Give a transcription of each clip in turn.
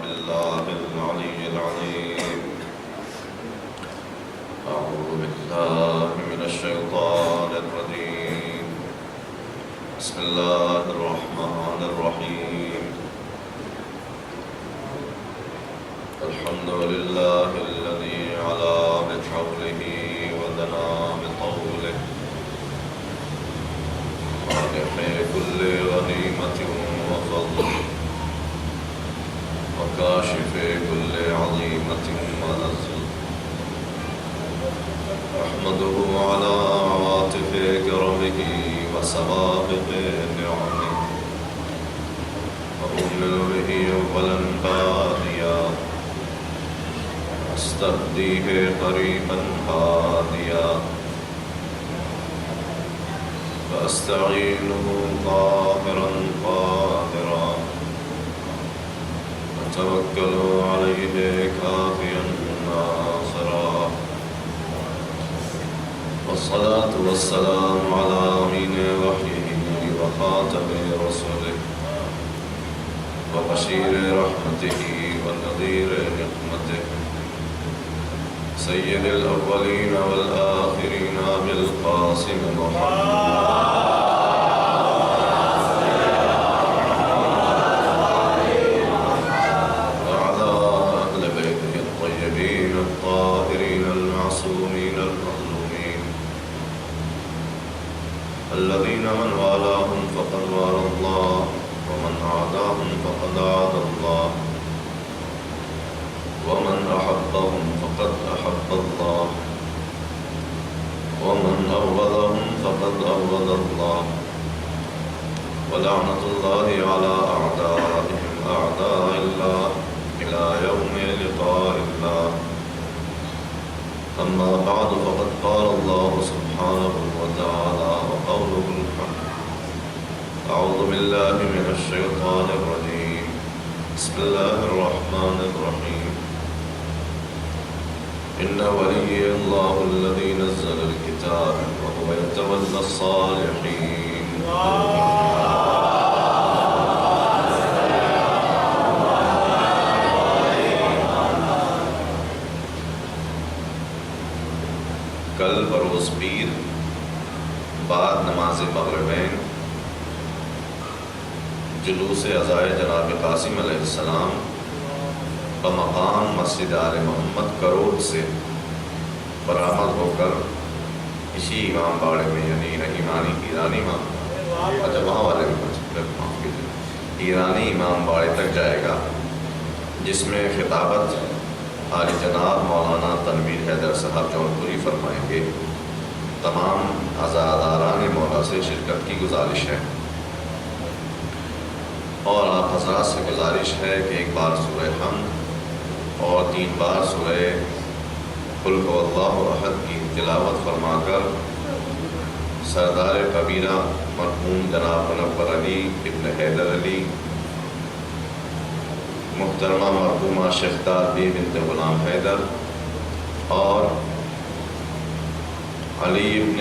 بالله العلي العظيم. أعوذ بالله من الشيطان الرجيم. بسم الله الرحمن الرحيم. الحمد لله الذي علا بحوله ودنا بطوله، مانح كل غنيمة وفضل، وكاشف كل عظيمة ونزل. أحمده على عواطف كرمه وسوابق نعمه، وأؤمن به أولا باديا، أستهديه قريبا هاديا، فأستعينه قاهرا قادرا، وأتوكل عليه كافيا ناصرا. والصلاة والسلام على أمين وحيه وخاتم رسله، وبشير رحمته ونذير نقمته، سيد الأولين والآخرين بالقاسم محمد وعلى أهل بيته الطيبين الطاهرين المعصومين المظلومين، الذين من والاهم فقد والى الله، ومن عاداهم فقد عادى الله، ومن أحبهم فقد أحب الله، ومن أبغضهم فقد أبغض الله. ولعنة الله على أعدائهم أعداء الله إلى يوم لقاء الله. أما بعد، فقد قال الله سبحانه وتعالى وقوله الحق: أعوذ بالله من الشيطان الرجيم، بسم الله الرحمن الرحيم. إن ولي الله الذي نزل الكتاب وهو يتولى الصالحين. کل بروز پیر بعد نماز مغربین جلوس عزائے جناب قاسم علیہ السلام بمقام مسجد آل محمد کروڑ سے برآمد ہو کر اسی امام باڑے میں، یعنی ایرانی امام، اچھا وہاں والے معاف کیجیے، ایرانی امام باڑے تک جائے گا، جس میں خطابت عالی جناب مولانا تنویر حیدر صاحب جونپوری فرمائیں گے۔ تمام عزاداران مولا سے شرکت کی گزارش ہے، اور آپ حضرات سے گزارش ہے کہ ایک بار سورہ حمد اور 3 بار سورہ قل هو اللہ احد کی تلاوت فرما کر سردار کبیرہ مرحوم جناب منور علی ابن حیدر علی، محترمہ مرحومہ شیختار بی بنت غلام حیدر، اور علی ابن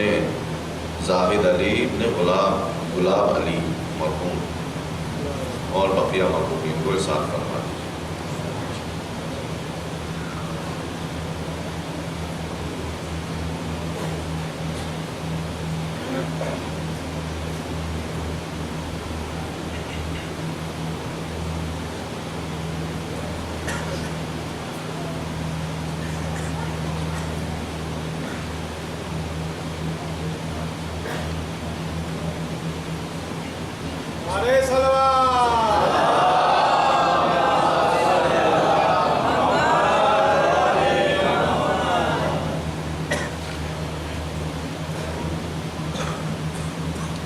زاہد علی ابن گلاب علی مرحوم اور بقیہ مرحومین کو ارشاد فرما دیجیے۔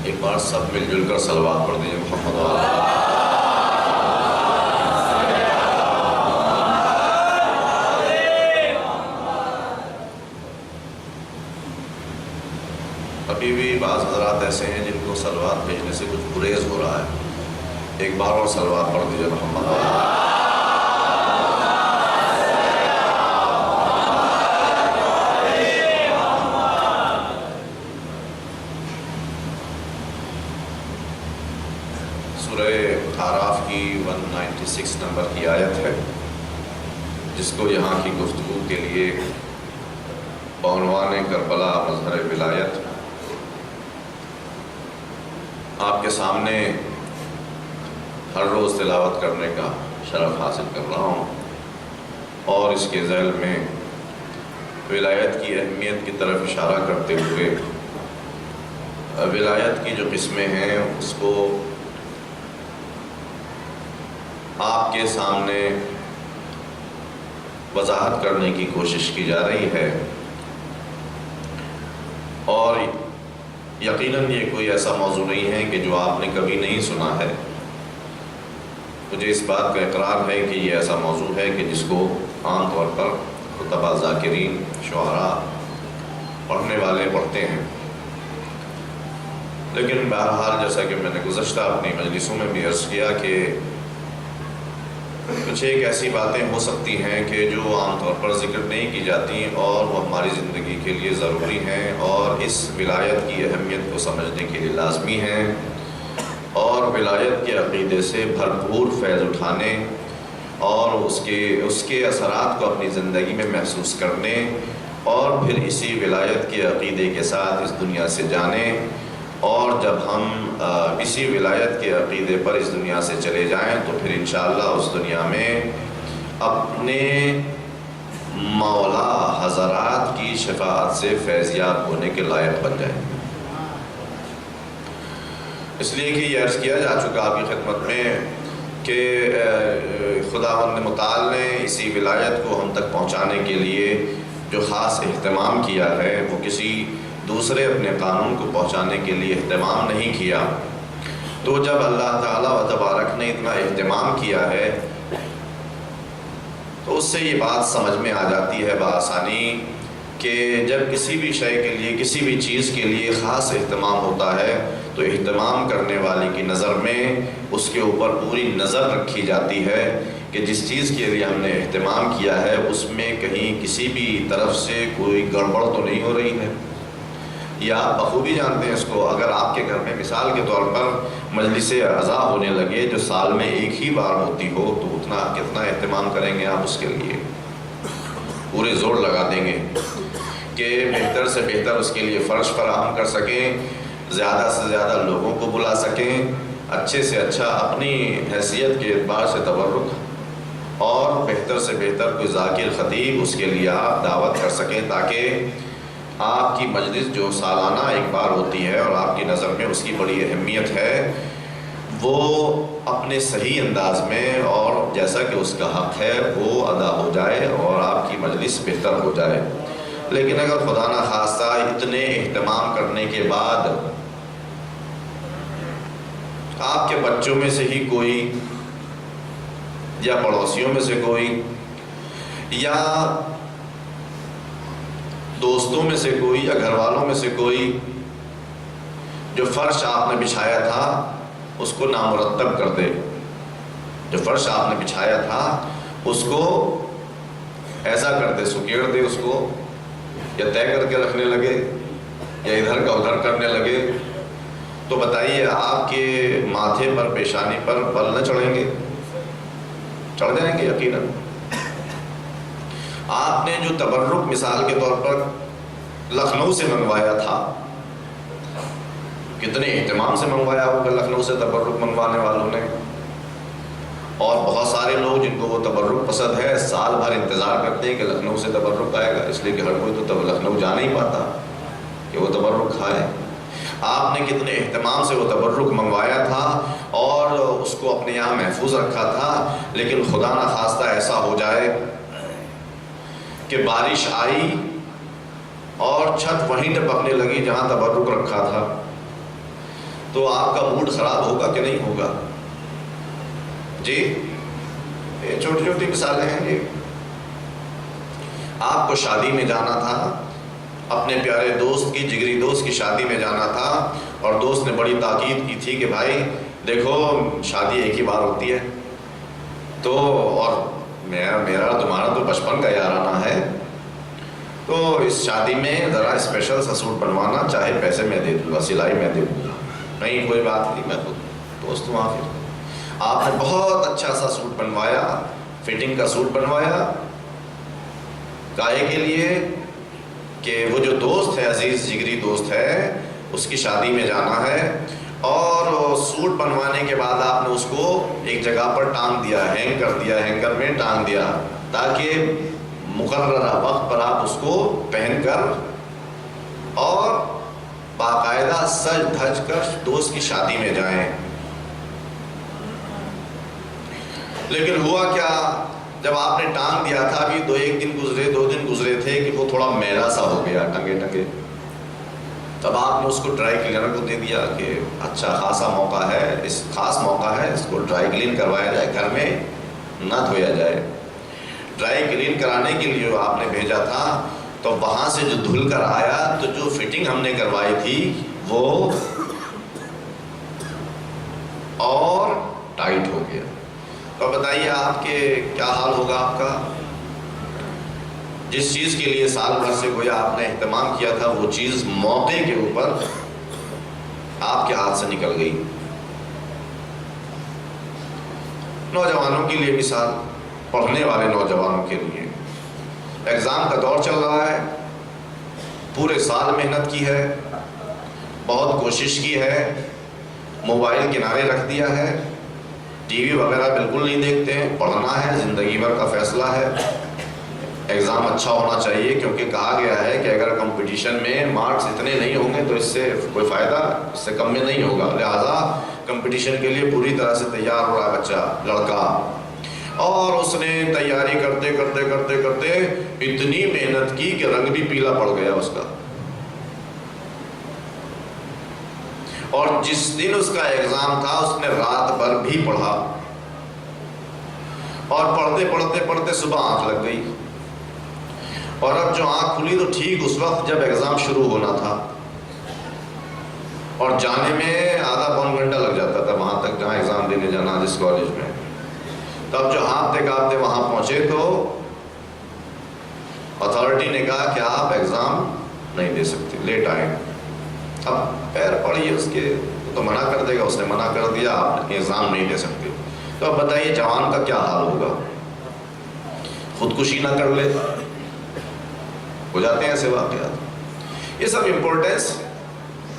ایک بار سب مل جل کر صلوات پڑھ دیجیے محمد والا۔ ابھی بھی بعض حضرات ایسے ہیں جن کو صلوات بھیجنے سے کچھ گریز ہو رہا ہے، ایک بار اور صلوات پڑھ دیجیے محمد والا۔ سورہ اعراف کی 196 نمبر تلاوت کی آیت ہے جس کو یہاں کی گفتگو کے لیے بعنوان کربلا مظہر ولایت آپ کے سامنے ہر روز تلاوت کرنے کا شرف حاصل کر رہا ہوں، اور اس کے ذیل میں ولایت کی اہمیت کی طرف اشارہ کرتے ہوئے ولایت کی جو قسمیں ہیں اس کو آپ کے سامنے وضاحت کرنے کی کوشش کی جا رہی ہے۔ اور یقیناً یہ کوئی ایسا موضوع نہیں ہے کہ جو آپ نے کبھی نہیں سنا ہے۔ مجھے اس بات کا اقرار ہے کہ یہ ایسا موضوع ہے کہ جس کو عام طور پر خطبہ، ذاکرین، شعراء، پڑھنے والے پڑھتے ہیں، لیکن بہرحال جیسا کہ میں نے گزشتہ اپنی مجلسوں میں بھی عرض کیا کہ کچھ ایک ایسی باتیں ہو سکتی ہیں کہ جو عام طور پر ذکر نہیں کی جاتی اور وہ ہماری زندگی کے لیے ضروری ہیں اور اس ولایت کی اہمیت کو سمجھنے کے لیے لازمی ہیں، اور ولایت کے عقیدے سے بھرپور فیض اٹھانے اور اس کے اثرات کو اپنی زندگی میں محسوس کرنے، اور پھر اسی ولایت کے عقیدے کے ساتھ اس دنیا سے جانے، اور جب ہم اسی ولایت کے عقیدے پر اس دنیا سے چلے جائیں تو پھر انشاءاللہ اس دنیا میں اپنے مولا حضرات کی شفاعت سے فیضیاب ہونے کے لائق بن جائیں۔ اس لیے کہ یہ عرض کیا جا چکا آپ کی خدمت میں کہ خداوند متعال نے اسی ولایت کو ہم تک پہنچانے کے لیے جو خاص اہتمام کیا ہے وہ کسی دوسرے اپنے قانون کو پہنچانے کے لیے اہتمام نہیں کیا۔ تو جب اللہ تعالیٰ و تبارک نے اتنا اہتمام کیا ہے تو اس سے یہ بات سمجھ میں آ جاتی ہے بآسانی کہ جب کسی بھی شے کے لیے، کسی بھی چیز کے لیے خاص اہتمام ہوتا ہے تو اہتمام کرنے والے کی نظر میں اس کے اوپر پوری نظر رکھی جاتی ہے کہ جس چیز کے لیے ہم نے اہتمام کیا ہے اس میں کہیں کسی بھی طرف سے کوئی گڑبڑ تو نہیں ہو رہی ہے۔ یا آپ بخوبی جانتے ہیں اس کو، اگر آپ کے گھر میں مثال کے طور پر مجلس عزا ہونے لگے جو سال میں ایک ہی بار ہوتی ہو تو کتنا اہتمام کریں گے آپ اس کے لیے، پورے زور لگا دیں گے کہ بہتر سے بہتر اس کے لیے فرش فراہم کر سکیں، زیادہ سے زیادہ لوگوں کو بلا سکیں، اچھے سے اچھا اپنی حیثیت کے اعتبار سے تبرک، اور بہتر سے بہتر کوئی ذاکر خطیب اس کے لیے آپ دعوت کر سکیں تاکہ آپ کی مجلس جو سالانہ ایک بار ہوتی ہے اور آپ کی نظر میں اس کی بڑی اہمیت ہے وہ اپنے صحیح انداز میں اور جیسا کہ اس کا حق ہے وہ ادا ہو جائے اور آپ کی مجلس بہتر ہو جائے۔ لیکن اگر خدا نخواستہ اتنے اہتمام کرنے کے بعد آپ کے بچوں میں سے ہی کوئی یا پڑوسیوں میں سے کوئی یا دوستوں میں سے کوئی یا گھر والوں میں سے کوئی جو فرش آپ نے بچھایا تھا اس کو نامرتب کر دے، جو فرش آپ نے بچھایا تھا اس کو ایسا کر دے، سکیڑ دے اس کو، یا طے کر کے رکھنے لگے یا ادھر کا ادھر کرنے لگے، تو بتائیے آپ کے ماتھے پر، پیشانی پر بل نہ چڑھیں گے؟ چڑھ جائیں گے یقیناً۔ آپ نے جو تبرک مثال کے طور پر لکھنؤ سے منگوایا تھا، کتنے اہتمام سے منگوایا ہوگا لکھنؤ سے تبرک منگوانے والوں نے، اور بہت سارے لوگ جن کو وہ تبرک پسند ہے سال بھر انتظار کرتے ہیں کہ لکھنؤ سے تبرک آئے گا، اس لیے کہ ہر کوئی تو لکھنؤ جا نہیں پاتا کہ وہ تبرک کھائے۔ آپ نے کتنے اہتمام سے وہ تبرک منگوایا تھا اور اس کو اپنے یہاں محفوظ رکھا تھا، لیکن خدا نخواستہ ایسا ہو جائے کہ بارش آئی اور چھت وہیں ٹپکنے لگی جہاں تبرک رکھا تھا، تو آپ کا موڈ خراب ہوگا کہ نہیں ہوگا؟ جی، یہ چھوٹی چھوٹی مثالیں ہیں یہ۔ آپ کو شادی میں جانا تھا، اپنے پیارے دوست کی، جگری دوست کی شادی میں جانا تھا، اور دوست نے بڑی تاکید کی تھی کہ بھائی دیکھو شادی ایک ہی بار ہوتی ہے، تو اور میرا تمہارا تو بچپن کا یارانہ ہے، تو اس شادی میں ذرا اسپیشل سا سوٹ بنوانا، چاہے پیسے میں دے دوں گا، سلائی میں دے دوں گا۔ نہیں کوئی بات نہیں، میں تو دوست ہوں۔ آخر آپ نے بہت اچھا سا سوٹ بنوایا، فٹنگ کا سوٹ بنوایا، کائے کے لیے کہ وہ جو دوست ہے، عزیز جگری دوست ہے، اس کی شادی میں جانا ہے، اور سوٹ بنوانے کے بعد آپ نے اس کو ایک جگہ پر ٹانگ دیا، ہینگ کر دیا، ہینگر میں ٹانگ دیا، تاکہ مقررہ وقت پر آپ اس کو پہن کر اور باقاعدہ سج دھج کر دوست کی شادی میں جائیں۔ لیکن ہوا کیا، جب آپ نے ٹانگ دیا تھا، ابھی دو دن گزرے تھے کہ وہ تھوڑا میلا سا ہو گیا ٹنگے، تب آپ نے اس کو ڈرائی کلینر کو دے دیا کہ اچھا خاصا موقع ہے، اس خاص موقع ہے، اس کو ڈرائی کلین کروایا جائے، گھر میں نہ دھویا جائے۔ ڈرائی کلین کرانے کے لیے آپ نے بھیجا تھا، تو وہاں سے جو دھل کر آیا تو جو فٹنگ ہم نے کروائی تھی وہ اور ٹائٹ ہو گیا۔ تو بتائیے آپ کے کیا حال ہوگا آپ کا؟ جس چیز کے لیے سال بھر سے گویا آپ نے اہتمام کیا تھا، وہ چیز موقع کے اوپر آپ کے ہاتھ سے نکل گئی۔ نوجوانوں کے لیے مثال، پڑھنے والے نوجوانوں کے لیے ایگزام کا دور چل رہا ہے، پورے سال محنت کی ہے، بہت کوشش کی ہے، موبائل کنارے رکھ دیا ہے، ٹی وی وغیرہ بالکل نہیں دیکھتے ہیں، پڑھنا ہے، زندگی بھر کا فیصلہ ہے، ایگزام اچھا ہونا چاہیے، کیونکہ کہا گیا ہے کہ اگر کمپٹیشن میں مارکس اتنے نہیں ہوں گے تو اس سے کوئی فائدہ اس سے کم میں نہیں ہوگا، لہٰذا کمپٹیشن کے لیے پوری طرح سے تیار ہو رہا ہے بچہ، لڑکا، اور اس نے تیاری کرتے کرتے اتنی محنت کی کہ رنگ بھی پیلا پڑ گیا اس کا، اور جس دن اس کا ایگزام تھا اس نے رات بھر بھی پڑھا، اور پڑھتے صبح آنکھ لگ گئی، اور اب جو آنکھ کھلی تو ٹھیک اس وقت جب ایگزام شروع ہونا تھا، اور جانے میں آدھا پون گھنٹہ لگ جاتا تھا وہاں تک جہاں ایگزام دینے جانا جس کالج میں۔ تب جو ہانپتے کانپتے وہاں پہنچے تو اتھارٹی نے کہا کہ آپ ایگزام نہیں دے سکتے، لیٹ آئے۔ اب پیر پڑیے اس کے تو منع کر دے گا، اس نے منع کر دیا، آپ ایگزام نہیں دے سکتے۔ تو اب بتائیے جوان کا کیا حال ہوگا؟ خودکشی نہ کر لے، ہو جاتے ہیں ایسے واقعات۔ یہ سب امپورٹنس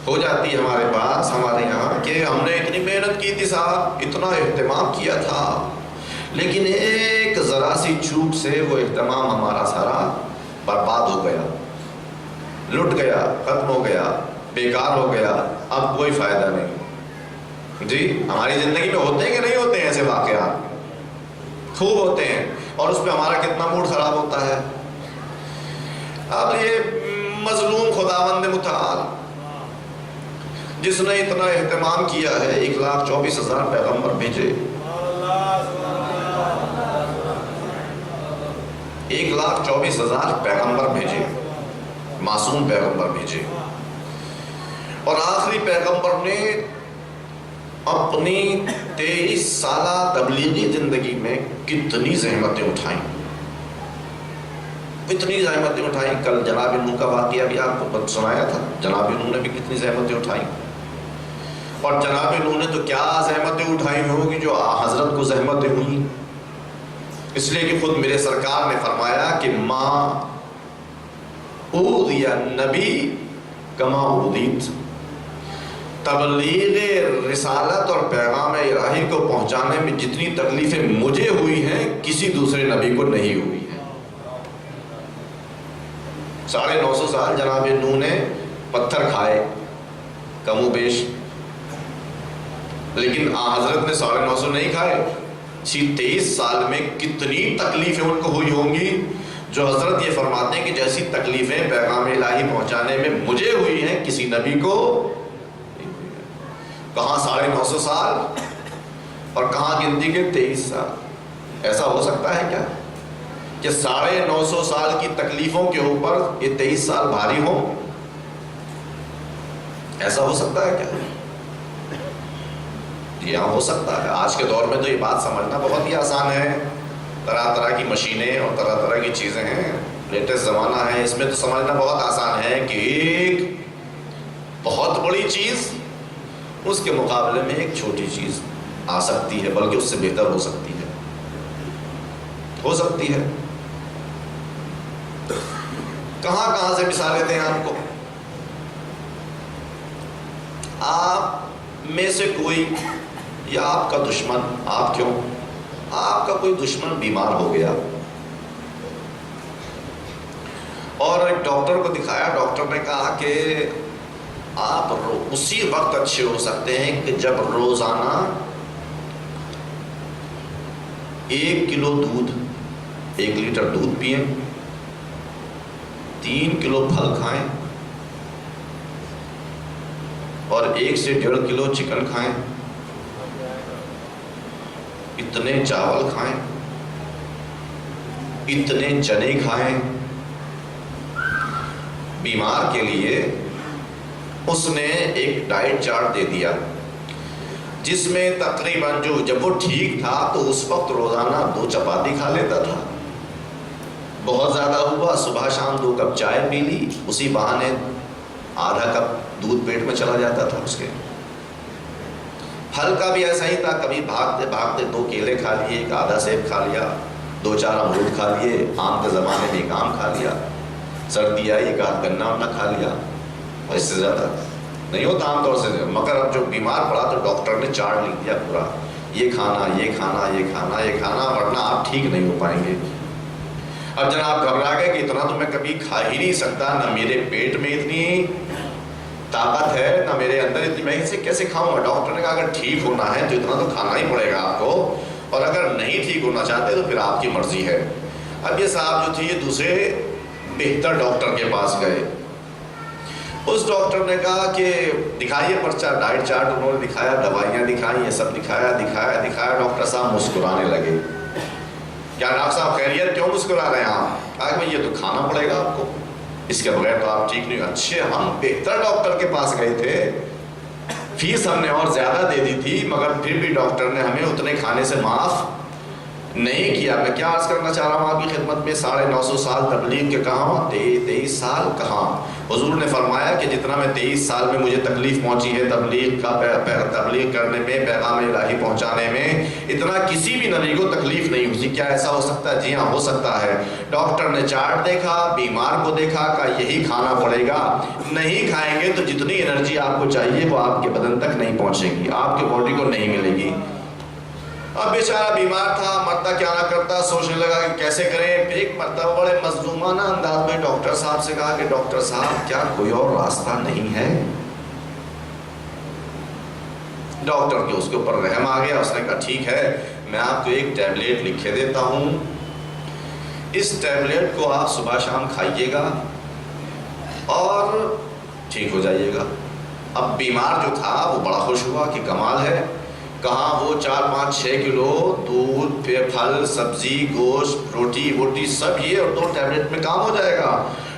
ہو جاتی ہے ہمارے پاس، ہمارے یہاں، کہ ہم نے اتنی محنت کی تھی صاحب، اتنا اہتمام کیا تھا، لیکن ایک ذرا سی چوک سے وہ اہتمام ہمارا سارا برباد ہو گیا، لٹ گیا، ختم ہو گیا، بیکار ہو گیا، اب کوئی فائدہ نہیں۔ جی ہماری زندگی میں ہوتے ہیں کہ نہیں ہوتے ہیں ایسے واقعات؟ خوب ہوتے ہیں، اور اس پہ ہمارا کتنا موڈ خراب ہوتا ہے۔ اب یہ مظلوم خداوند متعال جس نے اتنا اہتمام کیا ہے، 1,24,000 پیغمبر بھیجے، 1,24,000 پیغمبر بھیجے، معصوم پیغمبر بھیجے، اور آخری پیغمبر نے اپنی 23 سالہ تبلیغی زندگی میں کتنی زحمتیں اٹھائیں، اتنی زحمتیں اٹھائیں۔ کل جناب نوح کا واقعہ بھی آپ کو سنایا تھا، جناب نوح نے بھی کتنی زحمتیں اٹھائیں، اور جناب نوح نے تو کیا زحمتیں اٹھائی ہوگی جو حضرت کو زحمتیں ہوئیں، اس لیے کہ خود میرے سرکار نے فرمایا کہ ما اوذی نبی کما اوذیت، تبلیغ رسالت اور پیغام الہی کو پہنچانے میں جتنی تکلیفیں مجھے ہوئی ہیں کسی دوسرے نبی کو نہیں ہوئی ہیں۔ 950 سال جناب نوح نے پتھر کھائے کم و بیش، لیکن حضرت نے 950 نہیں کھائے۔ 23 سال میں کتنی تکلیفیں ان کو ہوئی ہوں گی، جو حضرت یہ فرماتے ہیں کہ جیسی تکلیفیں پیغام الہی پہنچانے میں مجھے ہوئی ہیں کسی نبی کو کہاں 950 سال اور کہاں گنتی کے 23 سال۔ ایسا ہو سکتا ہے کیا کہ 950 سال کی تکلیفوں کے اوپر یہ 23 سال بھاری ہوں؟ ایسا ہو سکتا ہے کیا؟ جی ہاں ہو سکتا ہے۔ آج کے دور میں تو یہ بات سمجھنا بہت ہی آسان ہے، طرح طرح کی مشینیں اور طرح طرح کی چیزیں ہیں، لیٹسٹ زمانہ ہے، اس میں تو سمجھنا بہت آسان ہے کہ ایک بہت بڑی چیز اس کے مقابلے میں ایک چھوٹی چیز آ سکتی ہے، بلکہ اس سے بہتر ہو سکتی ہے، ہو سکتی ہے۔ کہاں کہاں سے مثالیں دیں آپ کو؟ آپ میں سے کوئی یا آپ کا دشمن، آپ کیوں، آپ کا کوئی دشمن بیمار ہو گیا اور ایک ڈاکٹر کو دکھایا، ڈاکٹر نے کہا کہ آپ اسی وقت اچھے ہو سکتے ہیں کہ جب روزانہ 1 کلو دودھ، 1 لیٹر دودھ پئیں، 3 کلو پھل کھائیں اور 1 سے 1.5 کلو چکن کھائیں، اتنے چاول کھائیں، اتنے چنے کھائیں۔ بیمار کے لیے اس نے ایک ڈائٹ چارٹ دے دیا جس میں تقریباً جب وہ ٹھیک تھا تو اس وقت روزانہ 2 چپاتی کھا لیتا تھا، بہت زیادہ ہوا صبح شام 2 کپ چائے پی لی، اسی بہانے آدھا کپ دودھ پیٹ میں چلا جاتا تھا اس کے۔ پھل کا بھی ایسا ہی تھا، کبھی بھاگتے بھاگتے 2 کیلے کھا لیے، 1 آدھا سیب کھا لیا، 2-4 امرود کھا لیے، آم کے زمانے میں 1 آم کھا لیا، سردی آئی 1 آدھ گنا ونا کھا لیا، اور اس سے زیادہ نہیں ہوتا عام طور سے۔ مگر اب جو بیمار پڑا تو ڈاکٹر نے چارٹ لکھ دیا پورا، یہ کھانا، یہ کھانا، یہ کھانا، یہ کھانا، ورنہ آپ ٹھیک نہیں ہو پائیں گے۔ اب جناب گھبرا گئے کہ اتنا تو میں کبھی کھا ہی نہیں سکتا، نہ میرے پیٹ میں اتنی طاقت ہے، نہ میرے اندر اتنی، میں اسے کیسے کھاؤں گا؟ ڈاکٹر نے کہا اگر ٹھیک ہونا ہے تو اتنا تو کھانا ہی پڑے گا آپ کو، اور اگر نہیں ٹھیک ہونا چاہتے تو پھر آپ کی مرضی ہے۔ اب یہ صاحب جو تھے یہ دوسرے بہتر ڈاکٹر کے پاس گئے، اس ڈاکٹر نے کہا کہ دکھائیے پرچہ، ڈائٹ چارٹ انہوں نے دکھایا، دوائیاں دکھائیں، یہ سب دکھایا۔ ڈاکٹر صاحب مسکرانے لگے۔ کیا ڈاکٹر صاحب خیریت، کیوں مسکرا رہے ہیں آپ؟ کہا کہ یہ تو کھانا پڑے گا آپ کو، اس کے بغیر تو آپ ٹھیک نہیں۔ اچھے، ہم بہتر ڈاکٹر کے پاس گئے تھے، فیس ہم نے اور زیادہ دے دی تھی، مگر پھر بھی ڈاکٹر نے ہمیں اتنے کھانے سے معاف نہیں کیا۔ میں کیا عرض کرنا چاہ رہا ہوں آپ کی خدمت میں، 950 سال تبلیغ کے کہاں، 23 سال کہاں؟ حضور نے فرمایا کہ جتنا میں 23 سال میں مجھے تکلیف پہنچی ہے تبلیغ کرنے میں، پیغام الہی پہنچانے میں، اتنا کسی بھی نبی کو تکلیف نہیں ہوئی۔ کیا ایسا ہو سکتا ہے؟ جی ہاں ہو سکتا ہے۔ ڈاکٹر نے چارٹ دیکھا، بیمار کو دیکھا، کہا یہی کھانا پڑے گا، نہیں کھائیں گے تو جتنی انرجی آپ کو چاہیے وہ آپ کے بدن تک نہیں پہنچے گی، آپ کے باڈی کو نہیں ملے گی۔ اب بیچارہ بیمار تھا، مرتا کیا نہ کرتا، سوچنے لگا کہ کیسے کریں۔ ایک مرتبہ بڑے مظلومانہ انداز میں ڈاکٹر صاحب سے کہا کہ ڈاکٹر صاحب کیا کوئی اور راستہ نہیں ہے؟ ڈاکٹر کے اس کے اوپر رحم آ گیا، اس نے کہا ٹھیک ہے، میں آپ کو ایک ٹیبلیٹ لکھے دیتا ہوں، اس ٹیبلیٹ کو آپ صبح شام کھائیے گا اور ٹھیک ہو جائیے گا۔ اب بیمار جو تھا وہ بڑا خوش ہوا کہ کمال ہے، کہاں وہ 4-5-6 کلو دودھ، پھر پھل، سبزی، گوشت، روٹی ووٹی سب یہ، اور 2 ٹیبلٹ میں کام ہو جائے گا۔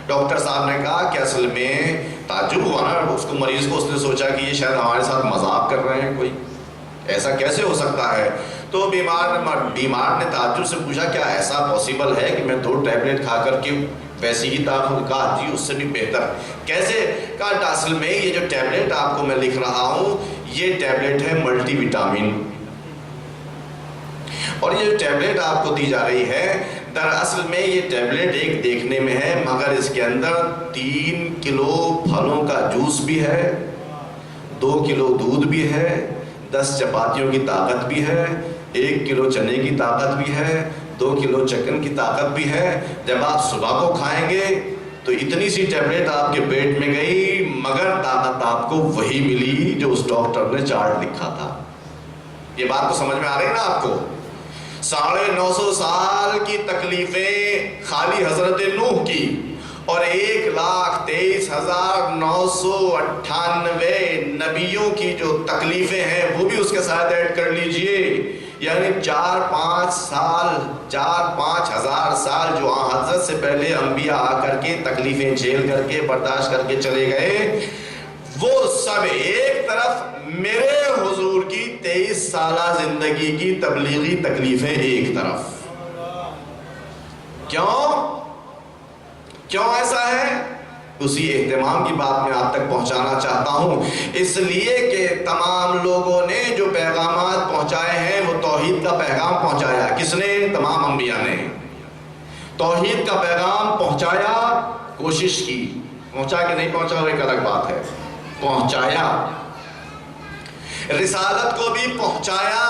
ڈاکٹر صاحب نے کہا کہ اصل میں تعجب ہوا نا اس کو، مریض کو، اس نے سوچا کہ یہ شاید ہمارے ساتھ مذاق کر رہے ہیں، کوئی ایسا کیسے ہو سکتا ہے؟ تو بیمار نے تعجب سے پوچھا کیا ایسا پاسبل ہے کہ میں 2 ٹیبلٹ کھا کر کے ویسی ہی طاقت؟ کہا جی اس سے بھی بہتر۔ کیسے؟ کہا اصل میں یہ جو ٹیبلٹ آپ کو میں لکھ رہا ہوں یہ ٹیبلٹ ہے ملٹی وٹامن، اور یہ جو ٹیبلٹ آپ کو دی جا رہی ہے دراصل میں یہ ٹیبلٹ ایک دیکھنے میں ہے، مگر اس کے اندر 3 کلو پھلوں کا جوس بھی ہے، 2 کلو دودھ بھی ہے، 10 چپاتیوں کی طاقت بھی ہے، 1 کلو چنے کی طاقت بھی ہے، 2 کلو چکن کی طاقت بھی ہے۔ جب آپ صبح کو کھائیں گے تو اتنی سی ٹیبلٹ آپ کے پیٹ میں گئی، مگر طاقت آپ کو وہی ملی جو اس ڈاکٹر نے چارٹ لکھا تھا۔ یہ بات تو سمجھ میں آ رہی ہے نا آپ کو؟ 950 سال کی تکلیفیں خالی حضرت نوح کی، اور 1,23,998 نبیوں کی جو تکلیفیں ہیں وہ بھی اس کے ساتھ ایڈ کر لیجئے، یعنی 4-5 ہزار سال جو حضرت سے پہلے انبیاء آ کر کے تکلیفیں جھیل کر کے برداشت کر کے چلے گئے، وہ سب ایک طرف، میرے حضور کی 23 سالہ زندگی کی تبلیغی تکلیفیں ایک طرف۔ کیوں ایسا ہے؟ اسی اہتمام کی بات میں آپ تک پہنچانا چاہتا ہوں، اس لیے کہ تمام لوگوں نے جو پیغامات پہنچائے ہیں وہ توحید کا پیغام پہنچایا۔ کس نے؟ تمام انبیاء نے توحید کا پیغام پہنچایا، کوشش کی، پہنچا کہ نہیں پہنچا وہ ایک الگ بات ہے، پہنچایا۔ رسالت کو بھی پہنچایا۔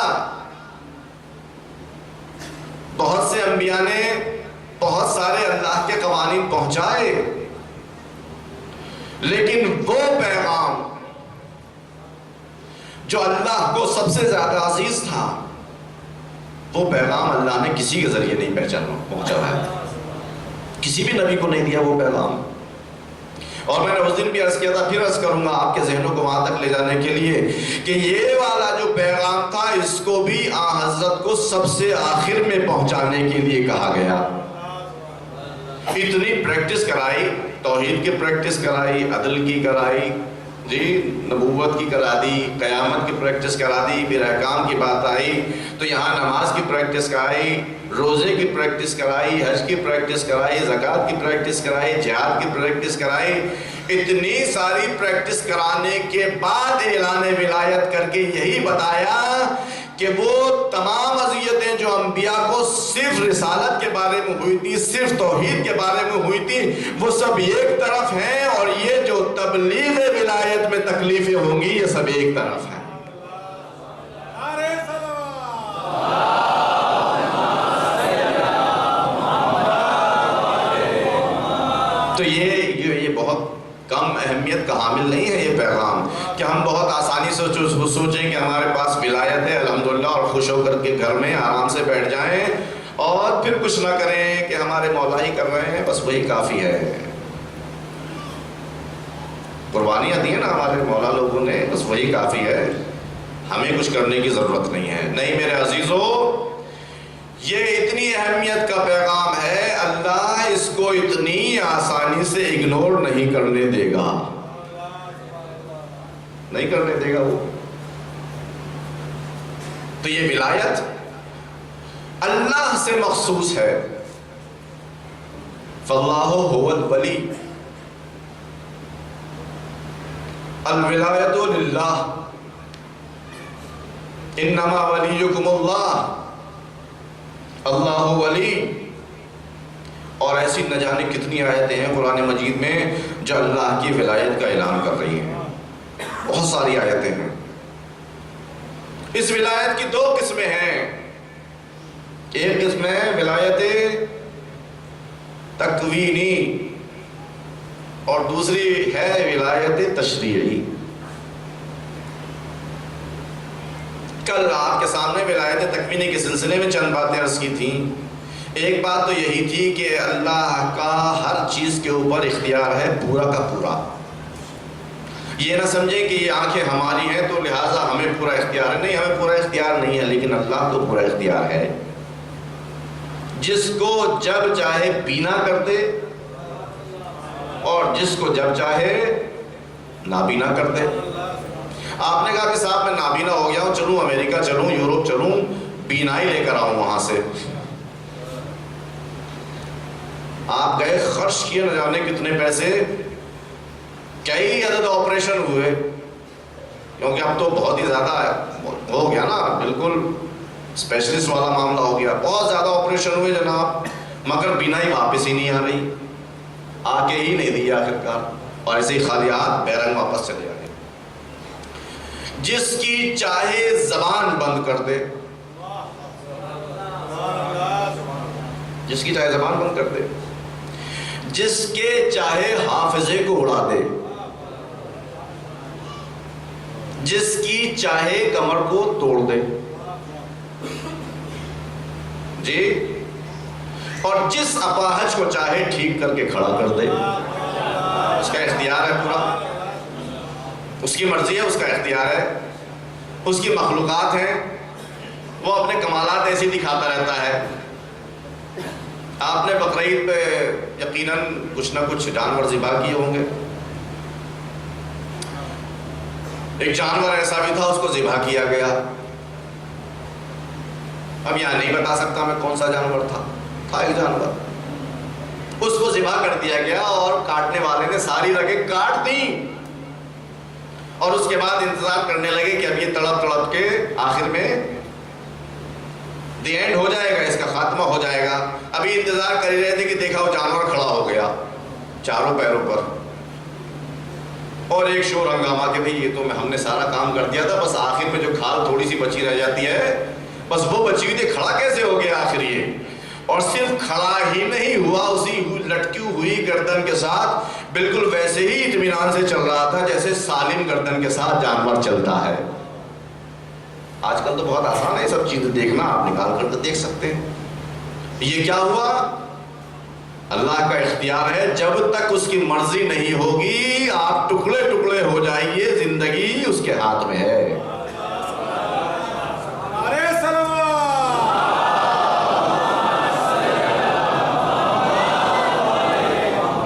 بہت سے انبیاء نے بہت سارے اللہ کے قوانین پہنچائے، لیکن وہ پیغام جو اللہ کو سب سے زیادہ عزیز تھا، وہ پیغام اللہ نے کسی کے ذریعے نہیں پہنچایا، کسی بھی نبی کو نہیں دیا وہ پیغام۔ اور میں نے اس دن بھی عرض کیا تھا، پھر عرض کروں گا آپ کے ذہنوں کو وہاں تک لے جانے کے لیے کہ یہ والا جو پیغام تھا اس کو بھی آن حضرت کو سب سے آخر میں پہنچانے کے لیے کہا گیا۔ اتنی پریکٹس کرائی، توحید کی پریکٹس کرائی، عدل کی کرائی، نبوت کی کرا دی، قیامت کی پریکٹس کرا دی، پھر احکام کی بات آئی تو یہاں نماز کی پریکٹس کرائی، روزے کی پریکٹس کرائی، حج کی پریکٹس کرائی، زکوٰۃ کی پریکٹس کرائی، جہاد کی پریکٹس کرائی۔ اتنی ساری پریکٹس کرانے کے بعد اعلان ولایت کر کے یہی بتایا کہ وہ تمام اذیتیں جو انبیاء کو صرف رسالت کے بارے میں ہوئی تھی، صرف توحید کے بارے میں ہوئی تھی، وہ سب ایک طرف ہیں، اور یہ جو تبلیغ ولایت میں تکلیفیں ہوں گی یہ سب ایک طرف ہیں۔ تو یہ بہت کم اہمیت کا حامل نہیں ہے یہ پیغام کہ ہم بہت آسانی سے سوچیں کہ ہمارے پاس ولایت ہے الحمدللہ اور خوش ہو کر کے گھر میں آرام سے بیٹھ جائیں اور پھر کچھ نہ کریں کہ ہمارے مولا ہی کر رہے ہیں، بس وہی کافی ہے۔ قربانیاں دی ہیں نا ہمارے مولا لوگوں نے، بس وہی کافی ہے، ہمیں کچھ کرنے کی ضرورت نہیں ہے۔ نہیں میرے عزیزو، یہ اتنی اہمیت کا پیغام ہے، اللہ اس کو اتنی آسانی سے اگنور نہیں کرنے دے گا، نہیں کرنے دے گا وہ۔ تو یہ ولایت اللہ سے مخصوص ہے۔ فاللہ هو الولی، الولایت للہ، انما ولیکم اللہ، اللہ ولی۔ اور ایسی نہ جانے کتنی آیتیں ہیں قرآن مجید میں جو اللہ کی ولایت کا اعلان کر رہی ہیں، بہت ساری آیتیں ہیں۔ اس ولایت کی دو قسمیں ہیں، ایک قسم ہے ولایت تکوینی اور دوسری ہے ولایت تشریعی۔ کل آپ کے سامنے ولایت تکوینی کے سلسلے میں چند باتیں عرض کی تھیں۔ ایک بات تو یہی تھی کہ اللہ کا ہر چیز کے اوپر اختیار ہے پورا کا پورا۔ یہ نہ سمجھیں کہ یہ آنکھیں ہماری ہیں تو لہٰذا ہمیں پورا اختیار ہے، نہیں، ہمیں پورا اختیار نہیں ہے، لیکن اللہ کو پورا اختیار ہے۔ جس کو جب چاہے بینا کر دے اور جس کو جب چاہے نابینا کر دے۔ آپ نے کہا کہ صاحب میں نابینا ہو گیا ہوں، چلوں امریکہ چلوں، یورپ چلوں، بینائی لے کر آؤں وہاں سے۔ آپ گئے، خرچ کیے نہ جانے کتنے پیسے، کئی عدد آپریشن ہوئے، کیونکہ اب تو بہت ہی زیادہ ہو گیا نا، بالکل اسپیشلسٹ والا معاملہ ہو گیا، بہت زیادہ آپریشن ہوئے جناب، مگر بینائی واپس ہی نہیں آ رہی، آ کے ہی نہیں دی آخرکار، اور ایسے ہی خالی ہاتھ بیرنگ واپس چلے آئے۔ جس کی چاہے زبان بند کر دے، جس کی چاہے زبان بند کر دے، جس کے چاہے حافظے کو اڑا دے، جس کی چاہے کمر کو توڑ دے، جی، اور جس اپاہج کو چاہے ٹھیک کر کے کھڑا کر دے۔ اس کا اختیار ہے پورا، اس کی مرضی ہے، اس کا اختیار ہے، اس کی مخلوقات ہیں، وہ اپنے کمالات ایسی دکھاتا رہتا ہے۔ آپ نے بقرعید پہ یقیناً کچھ نہ کچھ جانور ذبح کیے ہوں گے۔ ایک جانور ایسا بھی تھا، اس کو ذبح کیا گیا۔ اب یہاں نہیں بتا سکتا میں کون سا جانور تھا ایک جانور، اس کو ذبح کر دیا گیا اور کاٹنے والے نے ساری رگیں کاٹ دی، اور اس کے بعد انتظار کرنے لگے کہ اب یہ تڑپ تڑپ کے آخر میں دی اینڈ ہو جائے گا، اس کا خاتمہ ہو جائے گا۔ ابھی انتظار کر ہی رہے تھے کہ دیکھا وہ جانور کھڑا ہو گیا چاروں پیروں پر، اور ایک شور ہنگامہ کہ بھئی یہ تو ہم نے سارا کام کر دیا تھا، بس آخر میں جو کھال تھوڑی سی بچی رہ جاتی ہے، بس وہ بچی ہوئی تھی، کھڑا کیسے ہو گیا آخر یہ؟ اور صرف کھڑا ہی نہیں ہوا، اسی لٹکی ہوئی گردن کے ساتھ بالکل ویسے ہی اطمینان سے چل رہا تھا جیسے سالم گردن کے ساتھ جانور چلتا ہے۔ آج کل تو بہت آسان ہے یہ سب چیزیں دیکھنا، آپ نکال کر تو دیکھ سکتے ہیں۔ یہ کیا ہوا؟ اللہ کا اختیار ہے، جب تک اس کی مرضی نہیں ہوگی آپ ٹکڑے ٹکڑے ہو جائیے، زندگی اس کے ہاتھ میں ہے۔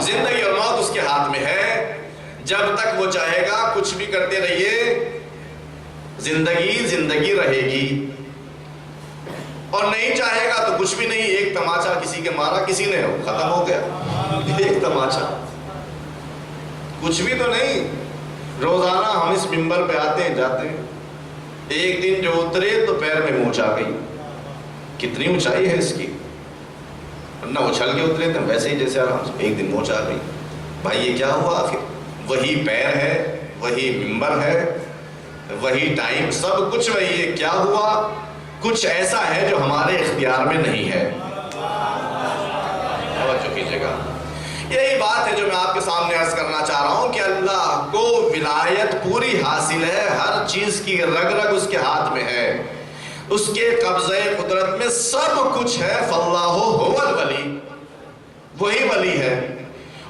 زندگی اور موت اس کے ہاتھ میں ہے، جب تک وہ چاہے گا کچھ بھی کرتے رہیے، زندگی زندگی رہے گی، اور نہیں چاہے گا تو کچھ بھی نہیں۔ ایک تماچا کسی کے مارا، کسی نے ختم ہو گیا، ایک تماچا، کچھ بھی تو نہیں۔ روزانہ ہم اس منبر پہ آتے ہیں جاتے ہیں، ایک دن جو اترے تو پیر میں موچ آ گئی۔ کتنی اونچائی ہے اس کی، نہ اچھل کے اترے تھے ویسے ہی جیسے آرام سے، ایک دن موچ آ گئی۔ بھائی یہ کیا ہوا آخر؟ وہی پیر ہے، وہی منبر ہے، وہی ٹائم، سب کچھ وہی ہے۔ کیا ہوا؟ کچھ ایسا ہے جو ہمارے اختیار میں نہیں ہے۔ توجہ کیجیے گا، یہی بات ہے جو میں آپ کے سامنے عرض کرنا چاہ رہا ہوں کہ اللہ کو ولایت پوری حاصل ہے، ہر چیز کی رگ رگ اس کے ہاتھ میں ہے، اس کے قبضہ قدرت میں سب کچھ ہے۔ فاللہ هو الولی، وہی ولی ہے،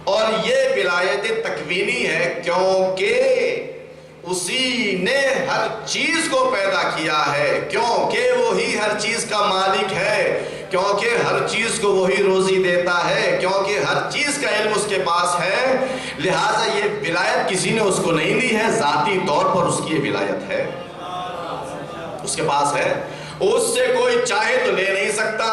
اور یہ ولایت تکوینی ہے کیونکہ اسی نے ہر چیز کو پیدا کیا ہے، کیونکہ وہی ہر چیز کا مالک ہے، کیونکہ ہر چیز کو وہی روزی دیتا ہے، کیونکہ ہر چیز کا علم اس کے پاس ہے، لہٰذا یہ ولایت کسی نے اس کو نہیں دی ہے، ذاتی طور پر اس کی یہ ولایت ہے، اس کے پاس ہے۔ اس سے کوئی چاہے تو لے نہیں سکتا،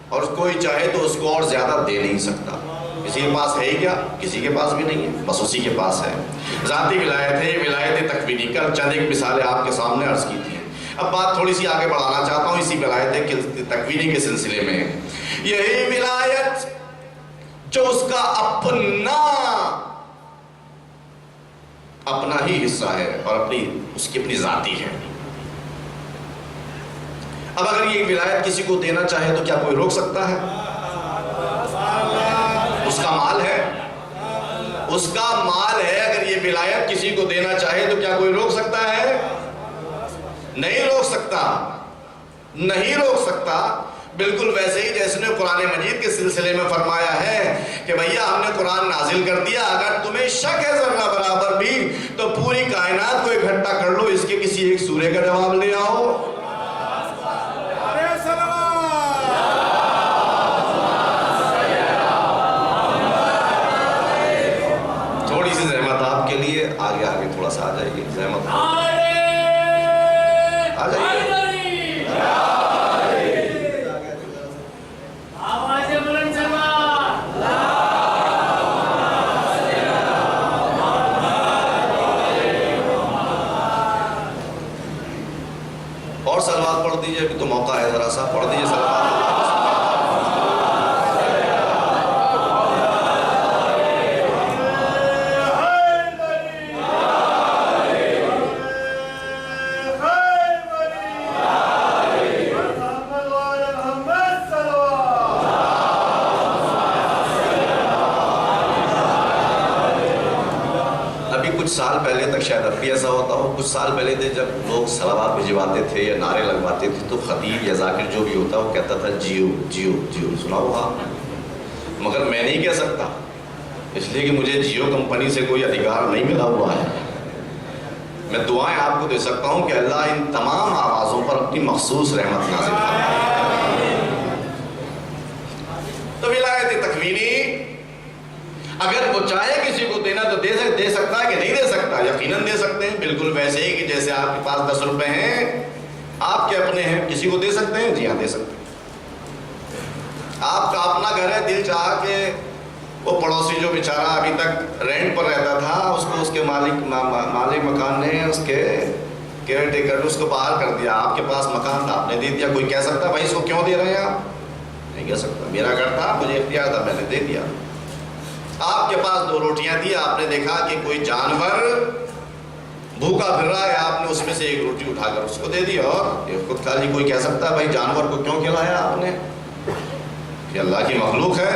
اور کوئی چاہے تو اس کو اور زیادہ دے نہیں سکتا۔ کسی کے پاس ہے ہی کیا؟ کسی کے پاس بھی نہیں ہے، بس اسی کے پاس ہے۔ ذاتی ولایت ہے، یہ ولایت تکوینی کا چند ایک مثالیں آپ کے سامنے عرض کی تھی۔ اب بات تھوڑی سی آگے بڑھانا چاہتا ہوں اسی ولایت تکوینی کے سلسلے میں۔ یہی ولایت جو اس کا اپنا ہی حصہ ہے اور اس کی اپنی ذاتی ہے۔ اب اگر یہ ولایت کسی کو دینا چاہے تو کیا کوئی روک سکتا ہے؟ اس کا مال ہے، اس کا مال ہے، اگر یہ ولایت کسی کو دینا چاہے تو کیا کوئی روک سکتا ہے؟ نہیں روک سکتا، نہیں روک سکتا۔ بالکل ویسے ہی جیسے نے قرآن مجید کے سلسلے میں فرمایا ہے کہ بھیا ہم نے قرآن نازل کر دیا، اگر تمہیں شک ہے ذرہ برابر بھی تو پوری کائنات کو اکٹھا کر لو، اس کے کسی ایک سورے کا جواب لے آؤ۔ تھوڑی سی زحمت آپ کے لیے، آگے آگے تھوڑا سا آ جائے گی زحمت، آ جائیے۔ اور سلوات پڑھ دیجئے، ابھی تو موقع ہے، ذرا سا پڑھ دیجئے سلوات۔ کچھ سال پہلے تک شاید اب بھی ایسا ہوتا ہو، کچھ سال پہلے تھے جب لوگ صلوات بھجواتے تھے یا نعرے لگواتے تھے تو خطیب یا ذاکر جو بھی ہوتا وہ کہتا تھا جیو جیو جیو، سنا ہوا؟ مگر میں نہیں کہہ سکتا، اس لیے کہ مجھے جیو کمپنی سے کوئی ادھیکار نہیں ملا ہوا ہے۔ میں دعائیں آپ کو دے سکتا ہوں کہ اللہ ان تمام آوازوں پر اپنی مخصوص رحمت نازل فرمائے۔ تو ولایت تکوینی اگر وہ چاہے کسی کو دینا تو دے سکتا ہے کہ نہیں دے سکتا؟ یقیناً دے سکتے ہیں، بالکل ویسے ہی کہ جیسے آپ کے پاس 10 روپے ہیں، آپ کے اپنے ہیں، کسی کو دے سکتے ہیں؟ جی ہاں دے سکتے ہیں۔ آپ کا اپنا گھر ہے، دل چاہا کہ وہ پڑوسی جو بیچارہ ابھی تک رینٹ پر رہتا تھا، اس کو اس کے مالک مکان نے، اس کے کیئر ٹیکر نے اس کو باہر کر دیا، آپ کے پاس مکان تھا، آپ نے دے دیا۔ کوئی کہہ سکتا بھائی اس کو کیوں دے رہے ہیں آپ؟ نہیں کہہ سکتا، میرا گھر تھا، مجھے اختیار تھا، میں نے دے دیا۔ آپ کے پاس 2 روٹیاں تھی، آپ نے دیکھا کہ کوئی جانور بھوکا پھر رہا ہے، آپ نے اس میں سے 1 روٹی اٹھا کر اس کو دے دی اور یہ خود کھا لی۔ کوئی کہہ سکتا ہے بھائی جانور کو کیوں کھلایا آپ نے؟ یہ اللہ کی مخلوق ہے،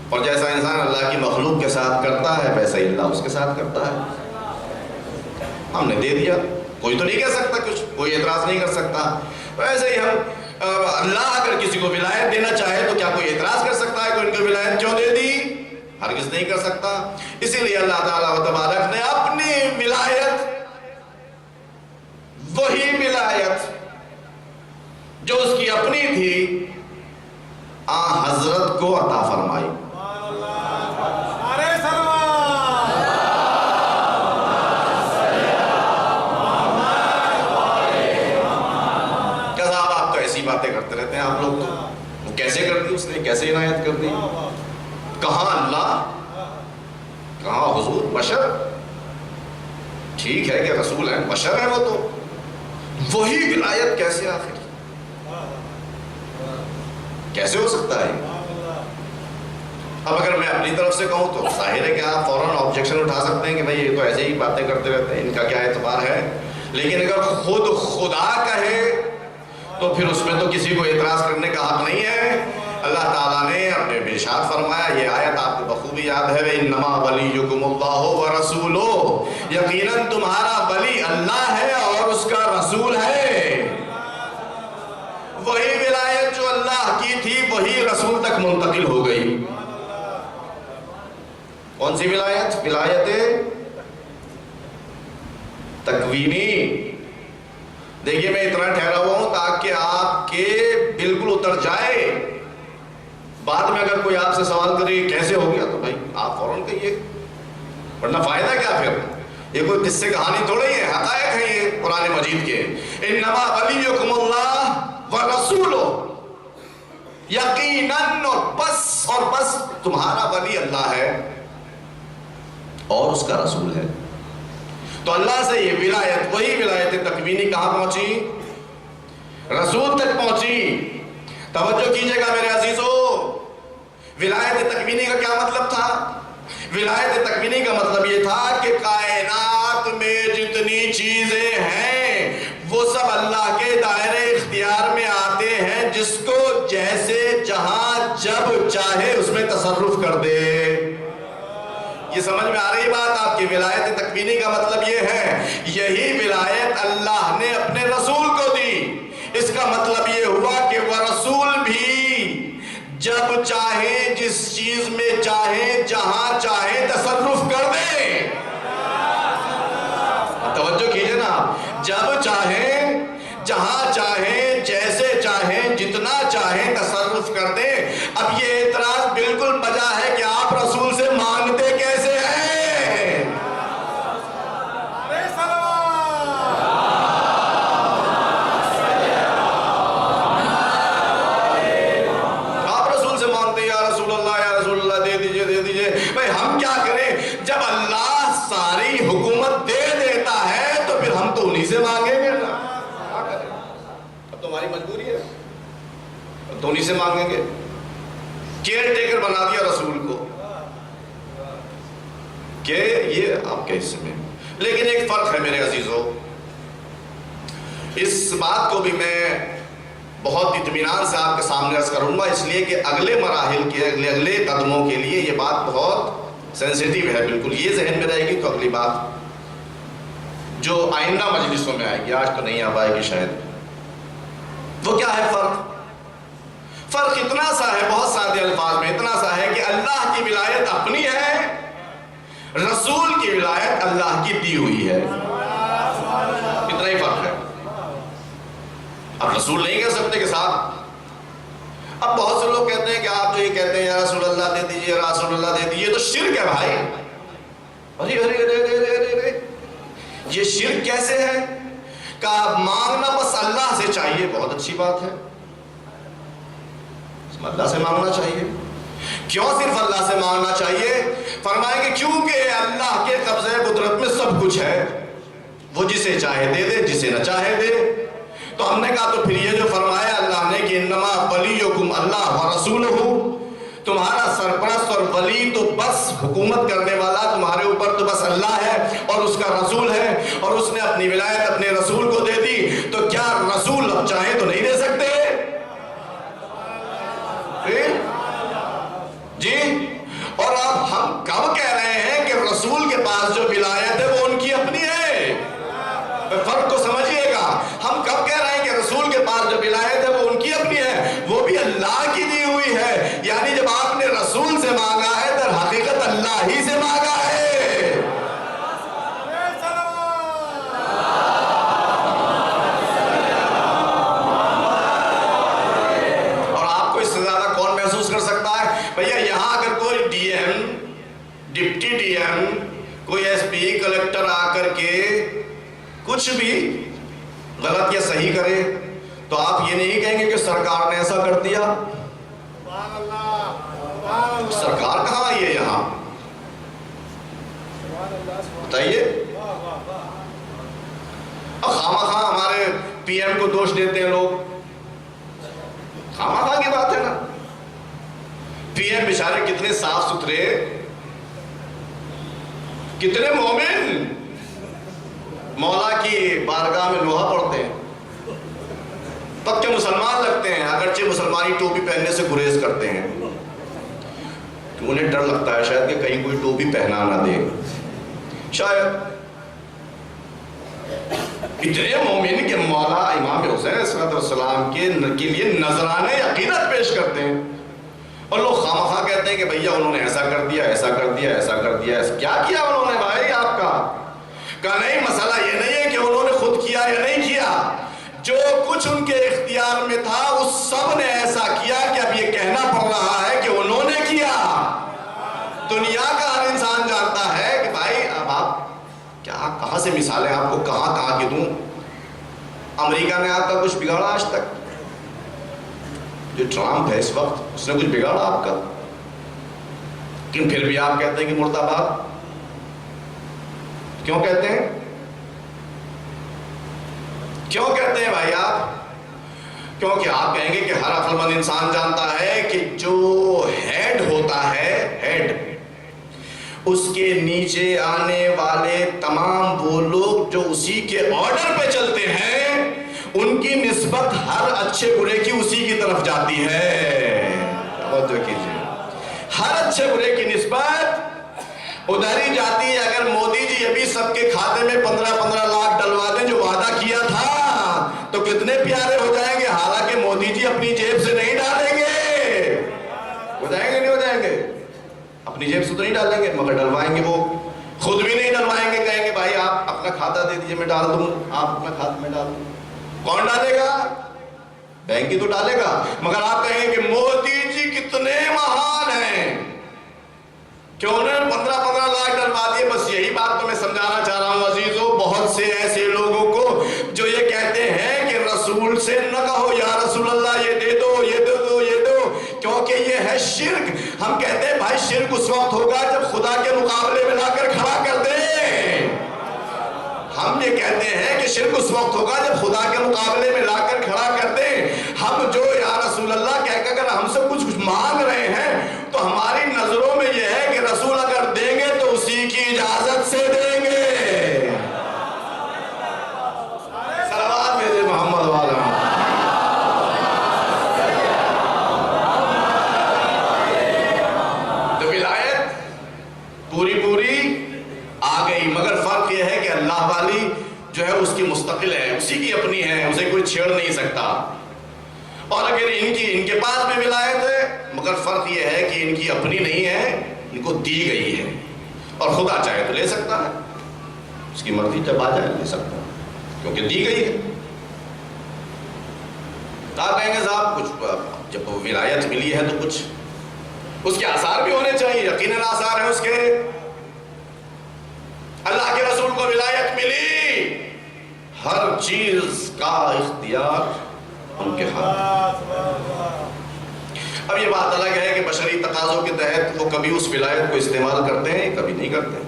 اور جیسا انسان اللہ کی مخلوق کے ساتھ کرتا ہے ویسا ہی اللہ اس کے ساتھ کرتا ہے۔ ہم نے دے دیا، کوئی تو نہیں کہہ سکتا کچھ، کوئی اعتراض نہیں کر سکتا۔ ویسے ہی ہم اللہ اگر کسی کو ولایت دینا چاہے تو کیا کوئی اعتراض کر سکتا ہے کہ ان کو ولایت کیوں دے دی؟ ہرگز نہیں کر سکتا۔ اسی لیے اللہ تعالیٰ و تبارک نے اپنی ولایت، وہی ولایت جو اس کی اپنی تھی، حضرت کو عطا فرمائی۔ باتیں کرتے رہتے ہیں آپ لوگ، تو وہ کیسے کر دی اس نے، کیسے عنایت کر دی؟ کہاں اللہ، کہاں حضور؟ بشر، ٹھیک ہے کہ رسول ہیں، بشر ہے وہ، تو وہی ولایت کیسے آخر کیسے ہو سکتا ہے؟ اب اگر میں اپنی طرف سے کہوں تو ظاہر ہے کہ آپ فوراً آبجیکشن اٹھا سکتے ہیں کہ بھائی یہ تو ایسے ہی باتیں کرتے رہتے ہیں، ان کا کیا اعتبار ہے۔ لیکن اگر خود خدا کہے تو پھر اس میں تو کسی کو اعتراض کرنے کا حق نہیں ہے۔ اللہ تعالیٰ نے اپنے ارشاد فرمایا، یہ آیت آپ کو بخوبی یاد ہے، انما ولیکم اللہ ورسولہ، یقیناً تمہارا ولی اللہ ہے اور اس کا رسول ہے۔ وہی ولایت جو اللہ کی تھی وہی رسول تک منتقل ہو گئی۔ کون سی ولایت؟ ولایت تکوینی۔ دیکھیے میں اتنا ٹھہرا ہوا ہوں تاکہ آپ کے بالکل اتر جائے۔ بعد میں اگر کوئی آپ سے سوال کرے کیسے ہو گیا تو بھائی آپ فوراً کہیے، ورنہ فائدہ کیا پھر؟ یہ کوئی قصے کہانی تھوڑی ہے، حقائق ہیں یہ قرآن مجید کے۔ انما ولیکم اللہ ورسولہ، یقیناً اور بس تمہارا ولی اللہ ہے اور اس کا رسول ہے۔ تو اللہ سے یہ ولایت، وہی ولایت تکوینی کہاں پہنچی؟ رسول تک پہنچی۔ توجہ کیجئے گا میرے عزیزو، ولایت تکوینی کا کیا مطلب تھا؟ ولایت تکوینی کا مطلب یہ تھا کہ کائنات میں جتنی چیزیں ہیں وہ سب اللہ کے دائرے اختیار میں آتے ہیں، جس کو جیسے جہاں جب چاہے اس میں تصرف کر دے۔ یہ سمجھ میں آ رہی بات آپ کی؟ ولایت تکوینی کا مطلب یہ ہے، یہی ولایت اللہ نے اپنے رسول کو دی۔ اس کا مطلب یہ ہوا کہ وہ رسول بھی جب چاہے، جس چیز میں چاہے، جہاں چاہے تصرف کر دے۔ توجہ کیجئے نا، جب چاہے، جہاں چاہے، جیسے چاہے، جتنا چاہے تصرف کر دے۔ اب یہ اعتراض بالکل بجا ہے کہ آپ رسول سے مانگتے کیسے ہیں؟ آپ رسول سے مانگتے یا رسول اللہ دے دیجئے دے دیجئے۔ بھئی ہم کیا کریں؟ جب اللہ ساری حکومت دے دیتا ہے تو پھر ہم تو انہی سے مانگیں گے نا، اب تو ہماری مجبوری ہے، اب تو انہی سے مانگیں گے۔ کیئر ٹیکر بنا دیا رسول کو کہ یہ آپ کے حصے میں۔ لیکن ایک فرق ہے میرے عزیزو، اس بات کو بھی میں بہت اطمینان سے آپ کے سامنے عرض کروں گا، اس لیے کہ اگلے مراحل کے اگلے قدموں کے لیے یہ بات بہت سینسیٹیو ہے۔ بالکل یہ ذہن میں رہے گی تو اگلی بات جو آئندہ مجلسوں میں آئے گی، آج تو نہیں آ پائے گی شاید۔ وہ کیا ہے فرق؟ فرق اتنا سا ہے، بہت سادے الفاظ میں اتنا سا ہے کہ اللہ کی ولایت اپنی ہے، رسول کی ولایت اللہ کی دی ہوئی ہے، اتنا ہی فرق ہے۔ اب رسول نہیں کہہ سکتے کہ صاحب، اب بہت سے لوگ کہتے ہیں کہ آپ جو یہ کہتے ہیں یا رسول اللہ دے دیجئے، رسول اللہ دے دیجئے، تو شرک ہے بھائی۔ ارے یہ شرک کیسے ہے؟ کہ آپ مانگنا بس اللہ سے چاہیے، بہت اچھی بات ہے، اللہ سے مانگنا چاہیے. کیوں صرف اللہ سے مانگنا چاہیے؟ فرمائیں کہ کیونکہ اللہ کے قبضے قدرت میں سب کچھ ہے، وہ جسے چاہے دے دے، جسے نہ چاہے دے. تو ہم نے کہا تو پھر یہ جو فرمایا اللہ نے کہ انما ولیکم اللہ ورسولہ، تمہارا سرپرست اور ولی تو بس حکومت کرنے والا تمہارے اوپر تو بس اللہ ہے اور اس کا رسول ہے، اور اس نے اپنی ولایت اپنے رسول کو دے دی، تو کیا رسول اب چاہیں تو نہیں دے سکتے؟ جی. اور اب ہم کب کہہ رہے ہیں کہ رسول کے پاس جو ولایت ہے وہ ان کی اپنی ہے؟ فرق کو سمجھیے گا. ہم کب کہہ رہے ہیں کہ رسول کے پاس جو ولایت ہے وہ ان کی اپنی ہے؟ وہ بھی اللہ کی دی ہوئی ہے. یعنی جب آپ نے رسول سے مانگا ہے در حقیقت اللہ ہی سے مانگا ہے. اور آپ کو اس سے زیادہ کون محسوس کر سکتا ہے؟ بھیا یہاں اگر کوئی D M, deputy D M, کوئی ایس پی، کلیکٹر آ کر کے کچھ بھی غلط یا صحیح کرے تو آپ یہ نہیں کہیں گے کہ سرکار نے ایسا کر دیا. سرکار کہاں آئی ہے یہاں؟ بتائیے. خواہ خواہ ہمارے پی ایم کو دوش دیتے ہیں لوگ، خواہ خواہ کی بات ہے نا. پی ایم بیچارے کتنے صاف ستھرے، کتنے مومن، مولا کی بارگاہ میں لوہا پڑھتے ہیں، پکے مسلمان لگتے ہیں، اگرچہ مسلمانی ٹوپی پہننے سے گریز کرتے ہیں. انہیں ڈر لگتا ہے شاید کہ کہیں کوئی ٹوپی پہنا نہ دے. شاید اتنے مومن کہ مولا امام حسین علیہ السلام کے لیے نذرانے عقیدت پیش کرتے ہیں، اور لوگ خواہ خواہ کہتے ہیں کہ بھیا انہوں نے ایسا کر دیا، ایسا کر دیا، ایسا کر دیا. کیا کیا انہوں نے بھائی آپ کا؟ کہ نہیں، مسئلہ یہ نہیں ہے کہ انہوں نے خود کیا یا نہیں کیا. جو کچھ ان کے اختیار میں تھا اس سب نے ایسا کیا کہ اب یہ کہنا پڑ رہا ہے کہ انہوں نے کیا. دنیا کا ہر انسان جانتا ہے کہ بھائی اب آپ کیا، کہاں سے مثالیں آپ کو کہاں کی دوں. امریکہ نے آپ کا کچھ بگاڑا آج تک؟ جو ٹرمپ ہے اس وقت، اس نے کچھ بگاڑا آپ کا؟ لیکن پھر بھی آپ کہتے ہیں کہ مرد آباد. کیوں کہتے ہیں؟ کیوں کہتے ہیں بھائی آپ؟ کیونکہ آپ کہیں گے کہ ہر عقل مند انسان جانتا ہے کہ جو ہیڈ ہوتا ہے، ہیڈ، اس کے نیچے آنے والے تمام وہ لوگ جو اسی کے آرڈر پہ چلتے ہیں، ان کی نسبت ہر اچھے برے کی اسی کی طرف جاتی ہے. توجہ کیجیے، ہر اچھے برے کی نسبت ادھر ہی جاتی ہے. اگر مودی جی ابھی سب کے کھاتے میں 15 لاکھ ڈلوا دیں جو وعدہ کیا تھا تو کتنے پیارے ہو جائیں گے. حالانکہ مودی جی اپنی جیب سے نہیں ڈالیں گے. ہو جائیں گے نہیں ہو جائیں گے؟ اپنی جیب سے تو نہیں ڈالیں گے، مگر ڈلوائیں گے. وہ خود بھی نہیں ڈلوائیں گے، کہیں گے بھائی آپ اپنا کھاتا دے دیجئے میں ڈال دوں، آپ اپنا کھاتا میں ڈال دوں. کون ڈالے گا؟ بینک ہی تو ڈالے گا. مگر آپ کہیں کہ مودی جی کتنے مہان ہیں کہ انہوں نے 15 لاکھ ڈلوا دیے. بس یہی بات تو میں سمجھانا چاہ رہا ہوں عزیزوں، بہت سے ایسے لوگوں کو جو یہ کہتے ہیں کہ رسول سے نہ کہو یا رسول اللہ یہ دے دو، یہ دے دو، یہ دو، کیونکہ یہ ہے شرک. ہم کہتے ہیں بھائی شرک اس وقت ہوگا جب خدا کے مقابلے میں لا کر کھڑا کر دیں. ہم یہ کہتے ہیں کہ شرک اس وقت ہوگا جب خدا کے مقابلے میں لا کر کھڑا کر دیں. ہم جو یا رسول اللہ کہہ کر اگر ہم سے کچھ مانگ رہے ہیں تو ہماری نظروں میں یہ ہے کہ رسول اگر دیں گے تو اسی کی اجازت سے دیں گے. صلوات بھیجے محمد والا. تو ولایت پوری آ گئی، مگر فرق یہ ہے کہ اللہ والی جو ہے اس کی مستقل ہے، اسی کی اپنی ہے، اسے کوئی چھیڑ نہیں سکتا. اور اگر ان کے پاس بھی ولایت ہے، مگر فرق یہ ہے کہ ان کی اپنی نہیں ہے، ان کو دی گئی ہے. اور خدا چاہے تو لے سکتا ہے، اس کی مرضی جب آ جائے لے سکتا ہے، کیونکہ دی گئی ہے. آپ کہیں گے صاحب کچھ جب ولایت ملی ہے تو کچھ اس کے آثار بھی ہونے چاہیے. یقیناً آثار ہیں اس کے. اللہ کے رسول کو ولایت ملی، ہر چیز کا اختیار ان کے ہاتھ. اب یہ بات الگ ہے کہ بشری تقاضوں کے تحت وہ کبھی اس ولایت کو استعمال کرتے ہیں، کبھی نہیں کرتے،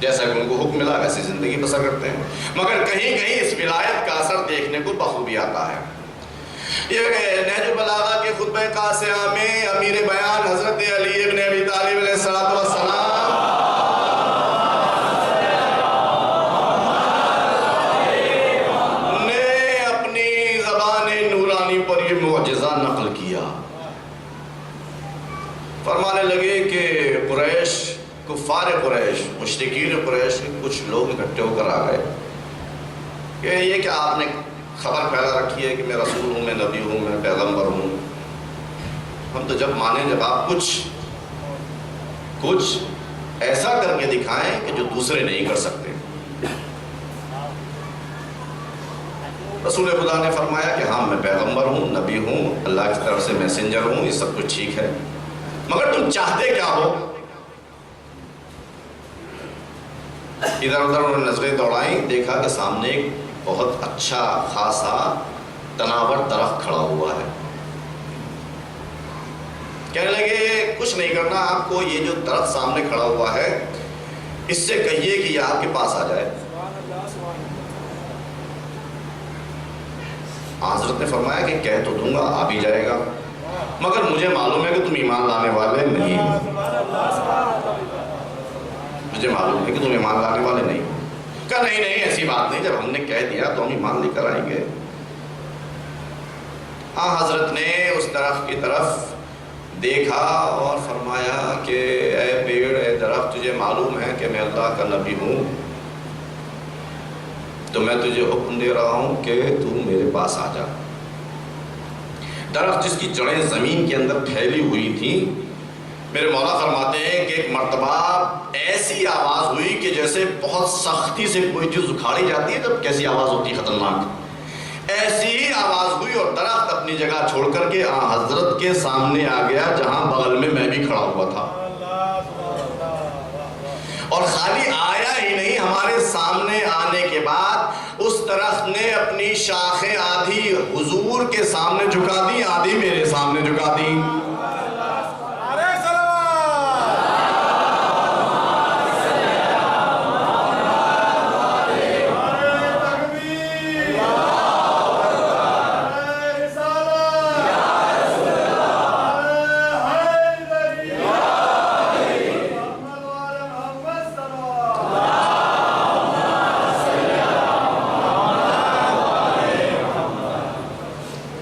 جیسا کہ ان کو حکم ملا ویسی زندگی بسر کرتے ہیں، مگر کہیں کہیں اس ولایت کا اثر دیکھنے کو بخوبی آتا ہے۔ یہ نہج البلاغہ کے خطبہ قاسیہ میں امیر بیان حضرت علی ابن ابی طالب علیہ السلام نے اپنی زبان نورانی پر یہ معجزہ نقل کیا۔ فرمانے لگے کہ قریش، کفار قریش، مشرکین قریش کے کچھ لوگ اکٹھے ہو کر آ گئے کہ یہ کیا آپ نے خبر پھیلا رکھی ہے کہ میں رسول ہوں، میں نبی ہوں، میں پیغمبر ہوں، ہم تو جب مانیں جب آپ کچھ ایسا کر کے دکھائیں کہ جو دوسرے نہیں کر سکتے۔ رسول خدا نے فرمایا کہ ہاں میں پیغمبر ہوں، نبی ہوں، اللہ کی طرف سے میسنجر ہوں، یہ سب کچھ ٹھیک ہے، مگر تم چاہتے کیا ہو؟ ادھر ادھر انہوں نے نظریں دوڑائیں، دیکھا کہ سامنے ایک بہت اچھا خاصا تناور درخت کھڑا ہوا ہے۔ کہنے لگے کچھ نہیں کرنا، آپ کو یہ جو درخت سامنے کھڑا ہوا ہے اس سے کہیے کہ یہ آپ کے پاس آ جائے۔ حضرت نے فرمایا کہ کہہ تو دوں گا، آ بھی جائے گا، مگر مجھے معلوم ہے کہ تم ایمان لانے والے نہیں ہو، مجھے معلوم ہے کہ تم ایمان لانے والے نہیں ہو۔ کہا نہیں نہیں ایسی بات نہیں، جب ہم نے کہہ دیا تو ہم ایمان لے کر آئیں گے۔ حضرت نے اس درخت کی طرف دیکھا اور فرمایا کہ اے پیڑ، اے درخت، تجھے معلوم ہے کہ میں اللہ کا نبی ہوں، تو میں تجھے حکم دے رہا ہوں کہ تو میرے پاس آ جا۔ درخت جس کی جڑیں زمین کے اندر پھیلی ہوئی تھی، میرے مولا فرماتے ہیں کہ ایک مرتبہ ایسی آواز ہوئی کہ جیسے بہت سختی سے کوئی چیز اکھاڑی جاتی ہے جب کیسی آواز ہوتی ہے خطرناک، ایسی ہی آواز ہوئی اور درخت اپنی جگہ چھوڑ کر کے حضرت کے سامنے آ گیا جہاں بغل میں بھی کھڑا ہوا تھا، اور خالی آیا ہی نہیں، ہمارے سامنے آنے کے بعد اس درخت نے اپنی شاخیں آدھی حضور کے سامنے جھکا دی، آدھی میرے سامنے جھکا دی۔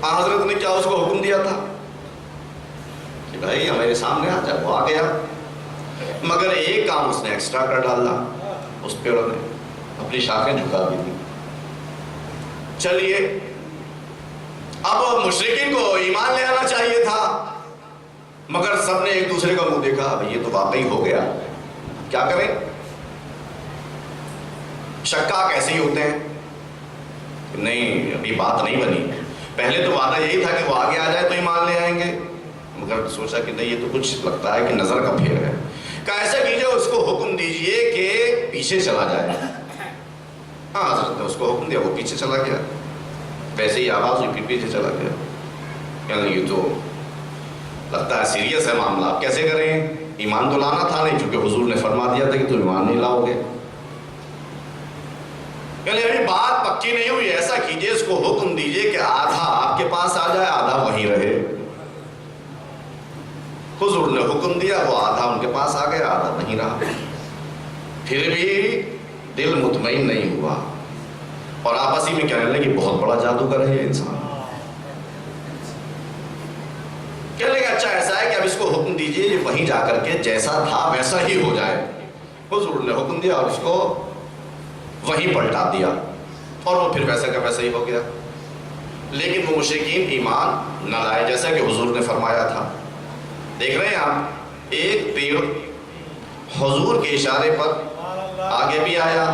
حضرت نے کیا اس کو حکم دیا تھا کہ بھائی ہمارے سامنے آ جا، وہ آ گیا، مگر ایک کام اس نے ایکسٹرا کر ڈالا، اس پیڑ نے اپنی شاخیں جھکا دی تھی۔ چلیے اب مشرکین کو ایمان لے آنا چاہیے تھا، مگر سب نے ایک دوسرے کا منہ دیکھا، بھائی یہ تو واقعی ہو گیا، کیا کریں؟ شکاک ایسے ہی ہوتے ہیں، نہیں ابھی بات نہیں بنی، پہلے تو وعدہ یہی تھا کہ وہ آگے آ جائے تو ایمان لے آئیں گے، مگر سوچا کہ نہیں یہ تو کچھ لگتا ہے کہ نظر کا پھیر ہے۔ کہا ایسا کیجئے اس کو حکم دیجئے کہ پیچھے چلا جائے۔ حضرت نے اس کو حکم دیا، وہ پیچھے چلا گیا، ویسے ہی آواز ہوئی پھر پیچھے چلا گیا۔ یعنی یہ تو لگتا ہے سیریس ہے معاملہ، آپ کیسے کریں؟ ایمان تو لانا تھا نہیں، چونکہ حضور نے فرما دیا تھا کہ تم ایمان نہیں لاؤ گے۔ یعنی ابھی بات پکی نہیں ہوئی، ایسا کیجئے اس کو حکم دیجئے کہ آدھا آپ کے پاس آ جائے، آدھا وہیں رہے۔ حضور نے حکم دیا، وہ آدھا ان کے پاس آ گیا، آدھا وہیں رہا۔ پھر بھی دل مطمئن نہیں ہوا، اور آپس ہی میں کہنے لگے کہ بہت بڑا جادوگر ہے یہ انسان۔ کہنے لگے اچھا ایسا ہے کہ اب اس کو حکم دیجئے یہ وہیں جا کر کے جیسا تھا ویسا ہی ہو جائے۔ حضور نے حکم دیا اور اس کو وہیں پلٹا دیا، اور وہ پھر ویسا کا ویسا ہی ہو گیا۔ لیکن وہ مشرکین ایمان نہ لائے، جیسا کہ حضور نے فرمایا تھا۔ دیکھ رہے ہیں آپ، ایک پیڑ حضور کے اشارے پر آگے بھی آیا،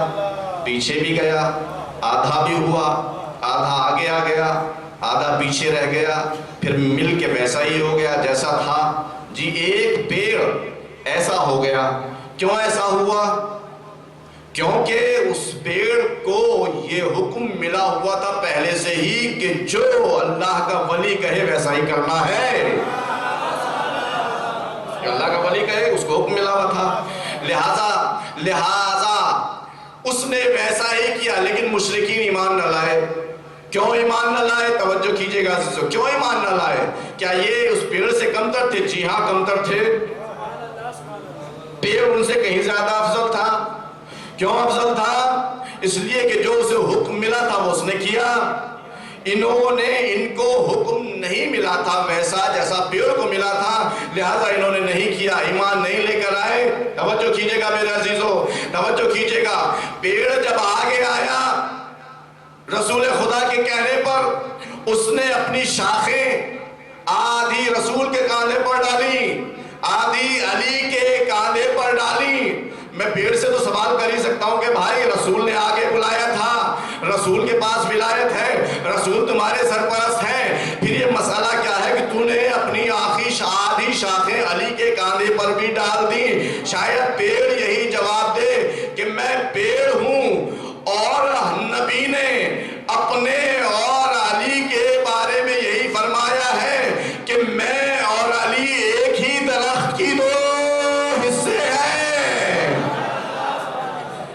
پیچھے بھی گیا، آدھا بھی ہوا، آدھا آگے آ گیا، آدھا پیچھے رہ گیا، پھر مل کے ویسا ہی ہو گیا جیسا تھا۔ جی ایک پیڑ ایسا ہو گیا۔ کیوں ایسا ہوا؟ کیونکہ اس پیڑ کو یہ حکم ملا ہوا تھا پہلے سے ہی کہ جو اللہ کا ولی کہے ویسا ہی کرنا ہے۔ گئے، اس کو حکم ملا ہوا تھا، لہذا اس نے ویسا ہی کیا۔ لیکن مشرکین ایمان نہ لائے۔ کیوں ایمان نہ لائے؟ توجہ کیجئے گا عزیزو، کیوں ایمان نہ لائے؟ کیا یہ اس پیڑ سے کمتر تھے؟ جی ہاں کمتر تھے۔ پیڑ ان سے کہیں زیادہ افضل تھا۔ کیوں افضل تھا؟ اس لیے کہ جو اسے حکم ملا تھا وہ اس نے کیا۔ ان کو حکم نہیں ملا تھا ویسا جیسا پیڑ کو ملا تھا، لہذا انہوں نے نہیں کیا، ایمان نہیں لے کر آئے۔ توجہ کیجئے گا میرے عزیزو، توجہ کیجئے گا۔ پیڑ جب آگے آیا رسول خدا کے کہنے پر، اس نے اپنی شاخیں آدھی رسول کے کاندھے پر ڈالی، آدھی علی کے کاندھے پر ڈالی۔ میں پیڑ سے تو سوال کر ہی سکتا ہوں کہ بھائی رسول نے آگے بلایا تھا، رسول کے پاس ولایت ہے، رسول تمہارے سرپرست ہیں، پھر یہ مسئلہ کیا ہے کہ تو نے اپنی آدھی شاخیں علی کے کاندھے پر بھی ڈال دی؟ شاید پیڑ یہی جواب دے کہ میں پیڑ ہوں، اور نبی نے اپنے اور علی کے بارے میں یہی فرمایا ہے کہ میں اور علی ایک ہی درخت کی دو حصے ہیں،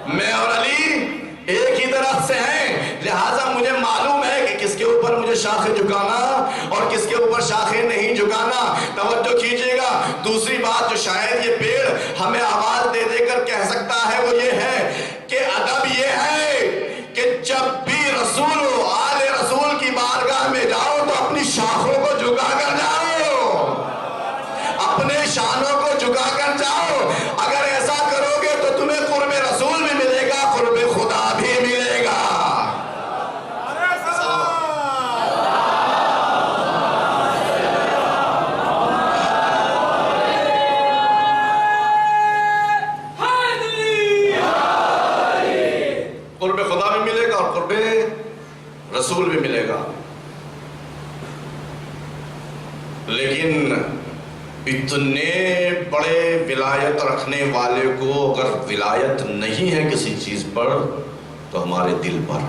میں اور علی ایک ہی درخت سے ہیں، لہٰذا مجھے معلوم ہے کہ کس کے اوپر مجھے شاخیں جھکانا اور کس کے اوپر شاخیں نہیں جھکانا۔ توجہ کیجئے گا۔ دوسری بات جو شاید یہ پیڑ ہمیں آواز دے دے کر کہہ سکتا ہے وہ یہ ہے کہ ادب یہ ہے کہ جب بھی رسول و آل رسول کی بارگاہ میں جاؤ تو اپنی شاخوں کو جھکا کر جاؤ، اپنے شانوں کو جھکا کر جاؤ۔ اگر ایسا کرو گے تو تمہیں قرب رسول بھی ملے گا، قرب خدا بھی ملے گا۔ قرب خدا بھی ملے گا اور قرب رسول بھی ملے گا۔ لیکن اتنے بڑے ولایت رکھنے والے کو اگر ولایت نہیں ہے کسی چیز پر تو ہمارے دل پر،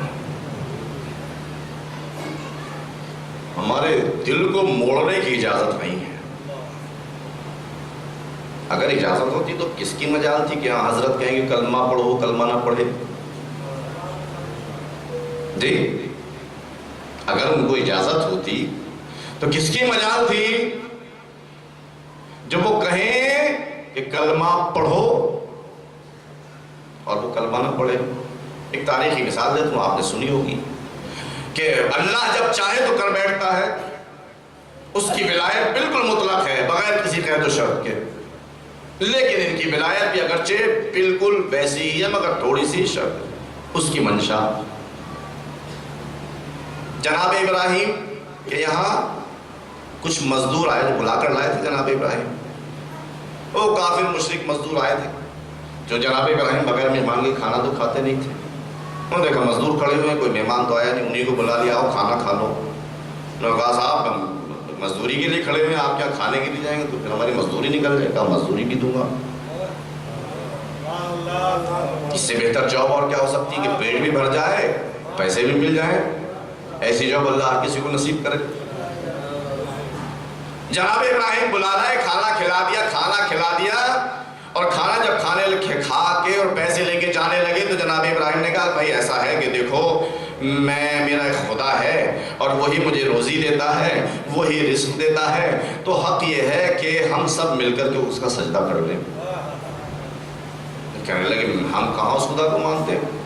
ہمارے دل کو موڑنے کی اجازت نہیں ہے۔ اگر اجازت ہوتی تو کس کی مجال تھی کہ حضرت کہیں گے کلمہ پڑھو، کلمہ نہ پڑھے؟ جی اگر ان کو اجازت ہوتی تو کس کی مجال تھی جب وہ کہیں کہ کلمہ پڑھو اور وہ کلمہ نہ پڑھے؟ ایک تاریخی مثال دیتا ہوں، آپ نے سنی ہوگی کہ اللہ جب چاہے تو کر بیٹھتا ہے، اس کی ولایت بالکل مطلق ہے بغیر کسی قید و شرط کے، لیکن ان کی ولایت بھی اگرچہ بالکل ویسی ہی ہے مگر تھوڑی سی شرط، اس کی منشا۔ جناب ابراہیم کہ یہاں کچھ مزدور آئے تھے، بلا کر لائے تھے جناب ابراہیم، وہ کافر مشرک مزدور آئے تھے جو جناب ابراہیم بغیر مہمان کے کھانا تو کھاتے نہیں تھے۔ انہوں نے دیکھا مزدور کھڑے ہوئے ہیں، کوئی مہمان تو آیا نہیں، انہیں کو بلا لیا، آؤ کھانا کھا لو۔ انہوں نے کہا صاحب مزدوری کے لیے کھڑے ہوئے ہیں، آپ کیا کھانے کے لیے جائیں گے؟ تو پھر ہماری مزدوری نکل جائے گا، مزدوری بھی دوں گا۔ اس سے بہتر جاب اور کیا ہو سکتی ہے کہ پیٹ بھی بھر جائے، پیسے بھی مل جائیں؟ ایسی جاب اللہ ہر کسی کو نصیب کرے۔ جناب ابراہیم بلا رہا ہے، کھانا کھلا دیا اور کھانا جب کھانے لگے، کھا کے اور پیسے لے کے جانے لگے تو جناب ابراہیم نے کہا بھائی ایسا ہے کہ دیکھو میرا ایک خدا ہے اور وہی مجھے روزی دیتا ہے، وہی رزق دیتا ہے، تو حق یہ ہے کہ ہم سب مل کر کے اس کا سجدہ کر لیں۔ کہنے لگے ہم کہاں اس خدا کو مانتے ہیں؟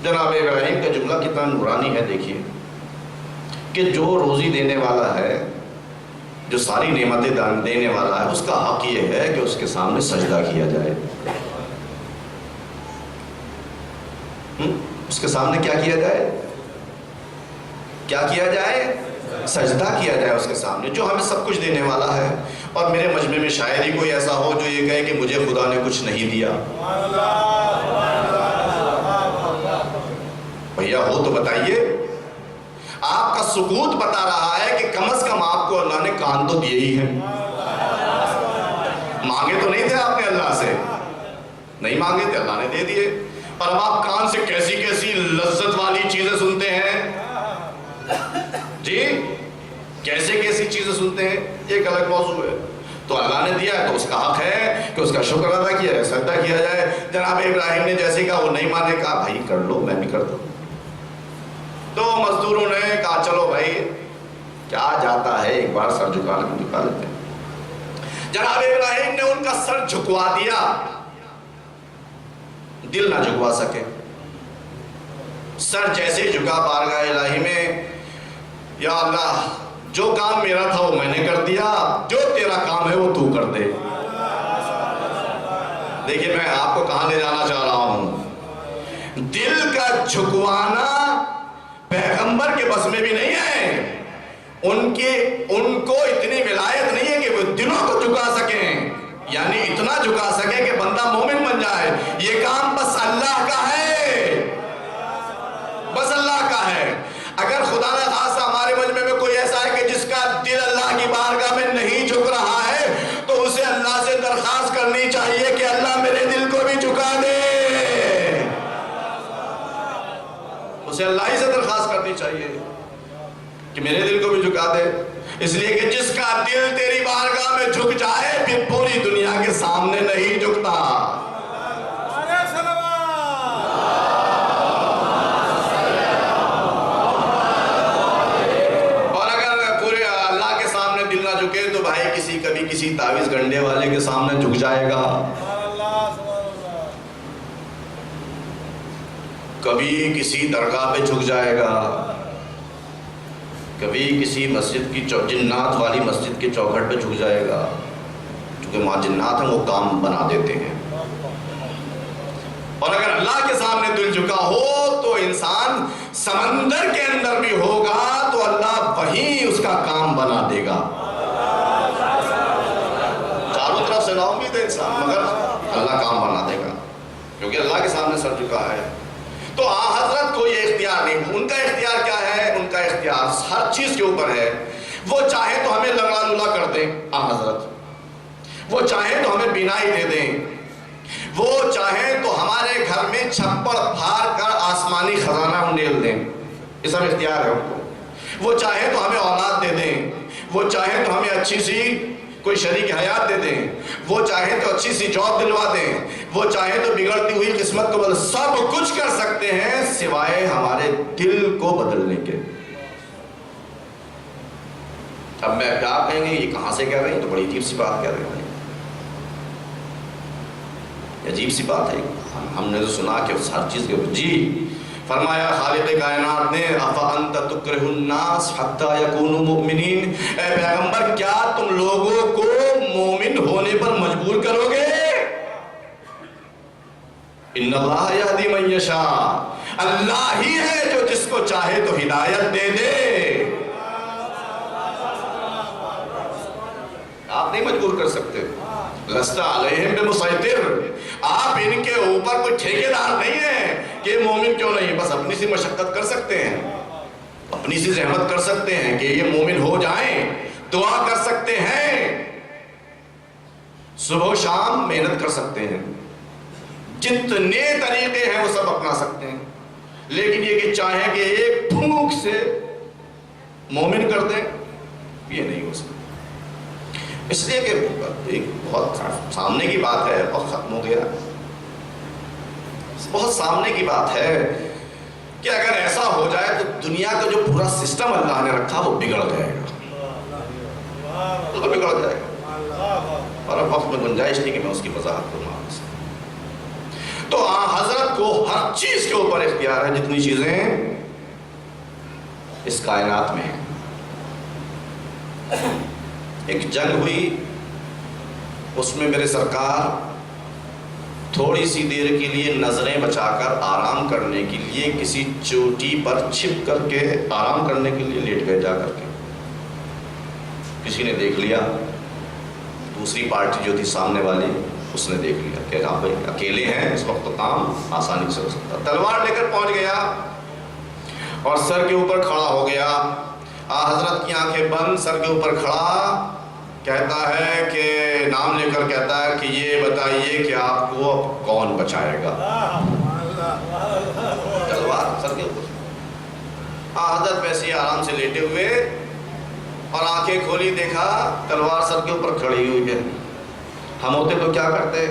جناب ابراہیم کا جملہ کتنا نورانی ہے، دیکھیے کہ جو روزی دینے والا ہے، جو ساری نعمتیں دینے والا ہے، اس کا حق یہ ہے کہ اس کے سامنے سجدہ کیا جائے۔ اس کے سامنے کیا کیا جائے؟ کیا کیا جائے؟ سجدہ کیا جائے اس کے سامنے، جو ہمیں سب کچھ دینے والا ہے۔ اور میرے مجمع میں شاید ہی کوئی ایسا ہو جو یہ کہے کہ مجھے خدا نے کچھ نہیں دیا۔ بھیا ہو تو بتائیے۔ آپ کا سکوت بتا رہا ہے کہ کم از کم آپ کو اللہ نے کان تو دیے ہی ہیں۔ مانگے تو نہیں تھے آپ نے اللہ سے، نہیں مانگے تھے، اللہ نے دے دیے۔ اور اب آپ کان سے کیسی کیسی لذت والی چیزیں سنتے ہیں جی، کیسے کیسی چیزیں سنتے ہیں، یہ ایک الگ موضوع ہے۔ تو اللہ نے دیا ہے تو اس کا حق ہے کہ اس کا شکر ادا کیا جائے، سجدہ کیا جائے۔ جناب ابراہیم نے جیسے کہا وہ نہیں مانے، کہا بھائی کر لو، میں بھی کرتا ہوں۔ تو مزدوروں نے کہا چلو بھائی کیا جاتا ہے، ایک بار سر جھکا لیتے ہیں۔ جناب ابراہیم نے ان کا سر جھکوا دیا، دل نہ جھکوا سکے۔ سر جیسے جھکا بارگاہ الہی میں، یا اللہ جو کام میرا تھا وہ میں نے کر دیا، جو تیرا کام ہے وہ تو کر دے۔ دیکھیے میں آپ کو کہاں لے جانا چاہ رہا ہوں، دل کا جھکوانا پیغمبر کے بس میں بھی نہیں ہے، ان کو اتنی ولایت نہیں ہے کہ وہ دلوں کو جھکا سکیں، یعنی اتنا جھکا سکیں کہ بندہ مومن بن جائے۔ یہ کام بس اللہ کا ہے، بس اللہ کا ہے۔ اگر خدا نہ خاصہ ہمارے مجمع میں کوئی ایسا ہے کہ جس کا دل اللہ کی بارگاہ میں نہیں جھک رہا ہے، تو اسے اللہ سے درخواست کرنی چاہیے کہ اللہ میرے دل کو بھی جھکا دے، اسے اللہ ہی سے درخواست کرنی چاہیے کہ میرے دل کو بھی جھکا دے، اس لیے کہ جس کا دل تیری بارگاہ میں جھک جائے پھر پوری دنیا کے سامنے نہیں جھکتا۔ اور اگر پورے اللہ کے سامنے دل نہ جھکے تو بھائی کبھی کسی تعویذ گنڈے والے کے سامنے جھک جائے گا، کبھی کسی درگاہ پہ جھک جائے گا، کبھی کسی مسجد کی جنات والی مسجد کے چوکھٹ پہ جھک جائے گا، کیونکہ وہاں جنات ہیں وہ کام بنا دیتے ہیں۔ اور اگر اللہ کے سامنے دل جھکا ہو تو انسان سمندر کے اندر بھی ہوگا تو اللہ وہیں اس کا کام بنا دے گا۔ چاروں طرف سے نا امید ہے انسان، مگر اللہ کام بنا دے گا کیونکہ اللہ کے سامنے سر جھکا ہے۔ تو حضرت کو یہ اختیار نہیں، ان کا اختیار کیا ہے؟ ان کا اختیار ہر چیز کے اوپر ہے۔ وہ چاہے تو ہمیں لنگڑا لولا کر دیں حضرت، وہ چاہے تو ہمیں بینائی دے دیں، وہ چاہے تو ہمارے گھر میں چھپڑ پھاڑ کر آسمانی خزانہ انڈیل دیں، یہ سب اختیار ہے ان کو۔ وہ چاہے تو ہمیں اولاد دے دیں، وہ چاہے تو ہمیں اچھی سی کوئی شریک حیات دے دیں، وہ چاہے تو اچھی سی جاب دلوا دیں، وہ چاہے تو بگڑتی ہوئی قسمت کو بدل، سب کچھ کر سکتے ہیں سوائے ہمارے دل کو بدلنے کے۔ اب میں آپ کہیں گے یہ کہاں سے کہہ رہے ہیں، تو بڑی عجیب سی بات کہہ رہے ہیں، عجیب سی بات ہے، ہم نے تو سنا کہ ہر چیز کے اوپر جی فرمایا خالق کائنات نے افانت تکرہ الناس حتی یکونوا مؤمنین، اے پیغمبر کیا تم لوگوں کو مومن ہونے پر مجبور کرو گے؟ ان اللہ یہدی من یشاء، اللہ ہی ہے جو جس کو چاہے تو ہدایت دے دے، آپ نہیں مجبور کر سکتے۔ لست علیہم بمسیطر، آپ ان کے اوپر کوئی ٹھیکیدار نہیں ہے کہ مومن کیوں نہیں، بس اپنی سی مشقت کر سکتے ہیں، اپنی سی زحمت کر سکتے ہیں کہ یہ مومن ہو جائیں، دعا کر سکتے ہیں، صبح و شام محنت کر سکتے ہیں، جتنے طریقے ہیں وہ سب اپنا سکتے ہیں، لیکن یہ کہ چاہیں کہ ایک پھونک سے مومن کر دیں، یہ نہیں ہو سکتا۔ اس لیے کہ ایک بہت سامنے کی بات ہے، بہت ختم ہو گیا، بہت سامنے کی بات ہے کہ اگر ایسا ہو جائے تو دنیا کا جو پورا سسٹم اللہ نے رکھا وہ بگڑ جائے گا، تو بگڑ جائے گا، اور اب وقت میں گنجائش نہیں کہ میں اس کی وضاحت کروں آپ سے۔ تو حضرت کو ہر چیز کے اوپر اختیار ہے، جتنی چیزیں اس کائنات میں ہیں۔ ایک جنگ ہوئی، اس میں میرے سرکار تھوڑی سی دیر کے لیے نظریں بچا کر آرام کرنے کے لیے کسی چوٹی پر چھپ کر کے آرام کرنے کے لیے لیٹ گئے، جا کر کے کسی نے دیکھ لیا، دوسری پارٹی جو تھی سامنے والی اس نے دیکھ لیا کہ آپ اکیلے ہیں، اس وقت تو کام آسانی سے ہو سکتا، تلوار لے کر پہنچ گیا اور سر کے اوپر کھڑا ہو گیا، حضرت کی آنکھیں بند، سر کے اوپر کھڑا، کہتا ہے کہ نام لے کر کہتا ہے کہ یہ بتائیے کہ آپ کو اب کون بچائے گا، تلوار سر کے اوپر۔ حضرت ویسے ہی آرام سے لیٹے ہوئے اور آنکھیں کھولی دیکھا تلوار سر کے اوپر کھڑی ہوئی ہے. ہم ہوتے تو کیا کرتے؟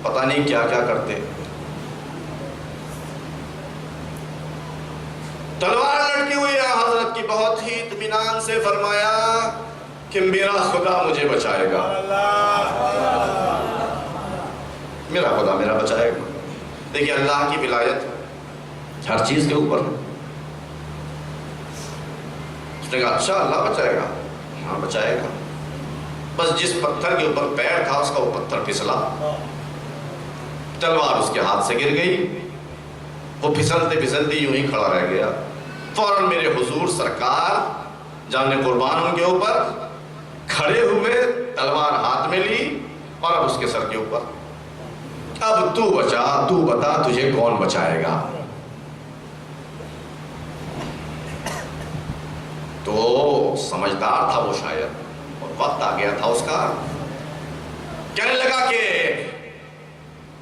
پتہ نہیں کیا کیا کرتے. تلوار لٹکی ہوئی ہے. حضرت کی بہت ہی اطمینان سے فرمایا کہ میرا خدا مجھے بچائے گا, میرا خدا میرا بچائے گا. دیکھیے اللہ کی ولایت ہر چیز کے اوپر. اس نے کہا اچھا اللہ بچائے گا؟ ہاں بچائے گا. بس جس پتھر کے اوپر پیر تھا اس کا وہ پتھر پھسلا, تلوار اس کے ہاتھ سے گر گئی, وہ پھسلتے پھسلتے یوں ہی کھڑا رہ گیا. فوراً میرے حضور سرکار جان قربان ان کے اوپر کھڑے ہوئے, تلوار ہاتھ میں لی اور اب اس کے سر کے اوپر, اب تو بچا, تو بتا تجھے کون بچائے گا. تو سمجھدار تھا وہ شاید, اور وقت آ گیا تھا اس کا. کہنے لگا کہ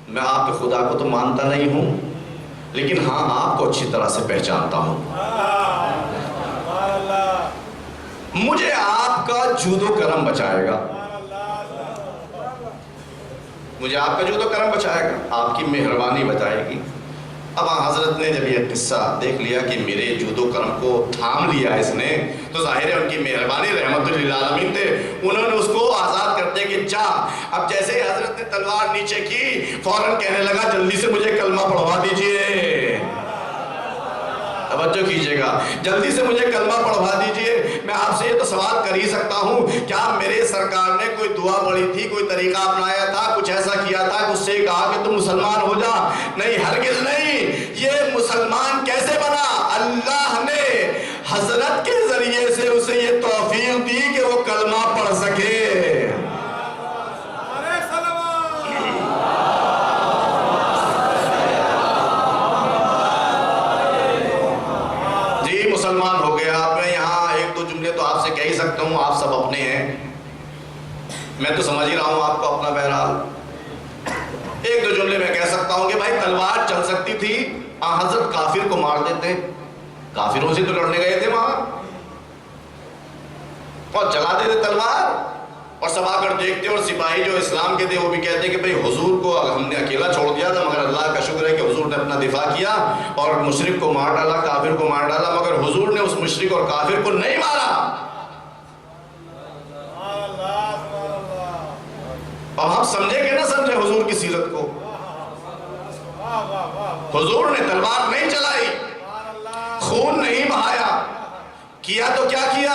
میں آپ کے خدا کو تو مانتا نہیں ہوں, لیکن ہاں آپ کو اچھی طرح سے پہچانتا ہوں. مجھے آپ کا جود و کرم بچائے گا, مجھے آپ کا جود و کرم بچائے گا, آپ کی مہربانی بچائے گی. اب حضرت نے جب یہ قصہ دیکھ لیا کہ میرے جود و کرم کو تھام لیا اس نے, تو ظاہر ہے ان کی مہربانی, رحمت للعالمین تھے, انہوں نے اس کو آزاد کر دیا کہ جا. اب جیسے ہی حضرت نے تلوار نیچے کی, فوراً کہنے لگا جلدی سے مجھے کلمہ پڑھوا دیجئے. توجہ کیجئے گا, جلدی سے مجھے کلمہ پڑھوا دیجئے. میں آپ سے یہ تو سوال کر ہی سکتا ہوں, کیا میرے سرکار نے کوئی دعا پڑھی تھی, کوئی طریقہ اپنایا تھا, کچھ ایسا کیا تھا کہ اس سے کہا کہ تم مسلمان ہو جا؟ نہیں, ہرگز نہیں. یہ مسلمان کیسے بنا؟ اللہ نے حضرت کے ذریعے سے اسے یہ توفیق دی کہ وہ کلمہ پڑھ سکے. مسلمان ہو گیا. میں یہاں ایک دو جملے تو آپ سے کہہ ہی سکتا ہوں, آپ سب اپنے ہیں, میں تو سمجھ ہی رہا ہوں آپ کو اپنا. بہرحال ایک دو جملے میں کہہ سکتا ہوں کہ بھائی تلوار چل سکتی تھی, حضرت کافر کو مار دیتے, کافروں سے تو لڑنے گئے تھے وہاں, اور چلا دیتے تلوار, اور سب آ کر دیکھتے, اور سپاہی جو اسلام کے تھے وہ بھی کہتے کہ بھئی حضور کو ہم نے اکیلا چھوڑ دیا تھا, مگر اللہ کا شکر ہے کہ حضور نے اپنا دفاع کیا اور مشرک کو مار ڈالا, کافر کو مار ڈالا, مگر حضور نے اس مشرک اور کافر کو نہیں مارا. اب ہم سمجھے کہ نہ سمجھے حضور کی سیرت کو؟ حضور نے تلوار نہیں چلائی, خون نہیں بہایا, کیا تو کیا کیا؟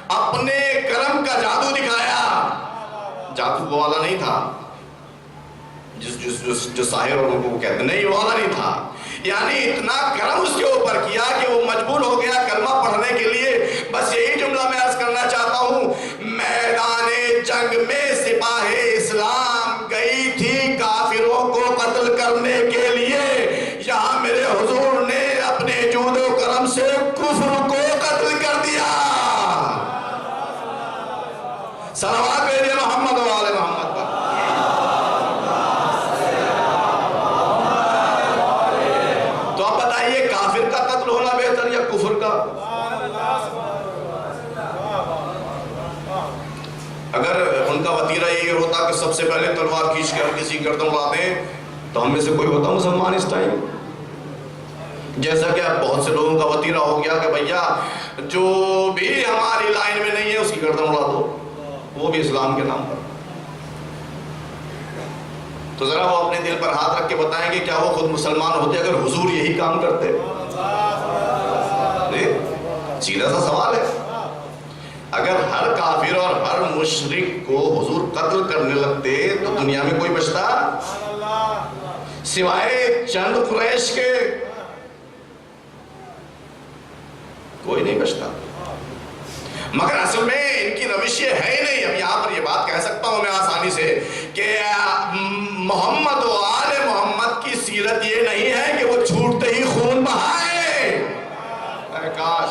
اپنے کرم کا جادو دکھایا. جادو وہ والا نہیں تھا جو ساحر اور ان کو کہتے نہیں, وہ والا نہیں تھا. یعنی اتنا کرم اس کے اوپر کیا کہ وہ مجبور ہو گیا کلمہ پڑھنے کے لیے. بس یہی جملہ میں عرض کرنا چاہتا ہوں, میدان جنگ میں سپاہ اسلام گئی تھی کافروں کو قتل کرنے کے لیے, یہاں میرے حضور نے اپنے جود و کرم سے کفر کو قتل کر دیا. صلوات بھیجئے محمد و آل محمد پر. تو اب بتائیے کافر کا قتل ہونا بہتر یا کفر کا؟ اگر ان کا وطیرہ یہ ہوتا کہ سب سے پہلے تلوار کھینچ کر کسی گردن اڑاتے ہیں, تو ہم میں سے کوئی ہوتا مسلمان اس ٹائم؟ جیسا کہ اب بہت سے لوگوں کا وطیرہ ہو گیا کہ بھیا جو بھی ہماری لائن میں نہیں ہے اس کی گردن اڑا دو, وہ بھی اسلام کے نام پر. تو ذرا وہ اپنے دل پر ہاتھ رکھ کے بتائیں کہ کیا وہ خود مسلمان ہوتے اگر حضور یہی کام کرتے؟ سیدھا سا سوال ہے. اگر ہر کافر اور ہر مشرک کو حضور قتل کرنے لگتے تو دنیا میں کوئی بچتا سوائے چند قریش کے؟ کوئی نہیں بچتا. مگر اصل میں ان کی روش یہ ہے ہی نہیں. اب یہاں پر یہ بات کہہ سکتا ہوں میں آسانی سے کہ محمد و آل محمد کی سیرت یہ نہیں ہے کہ وہ چھوٹتے ہی خون بہائے. اے کاش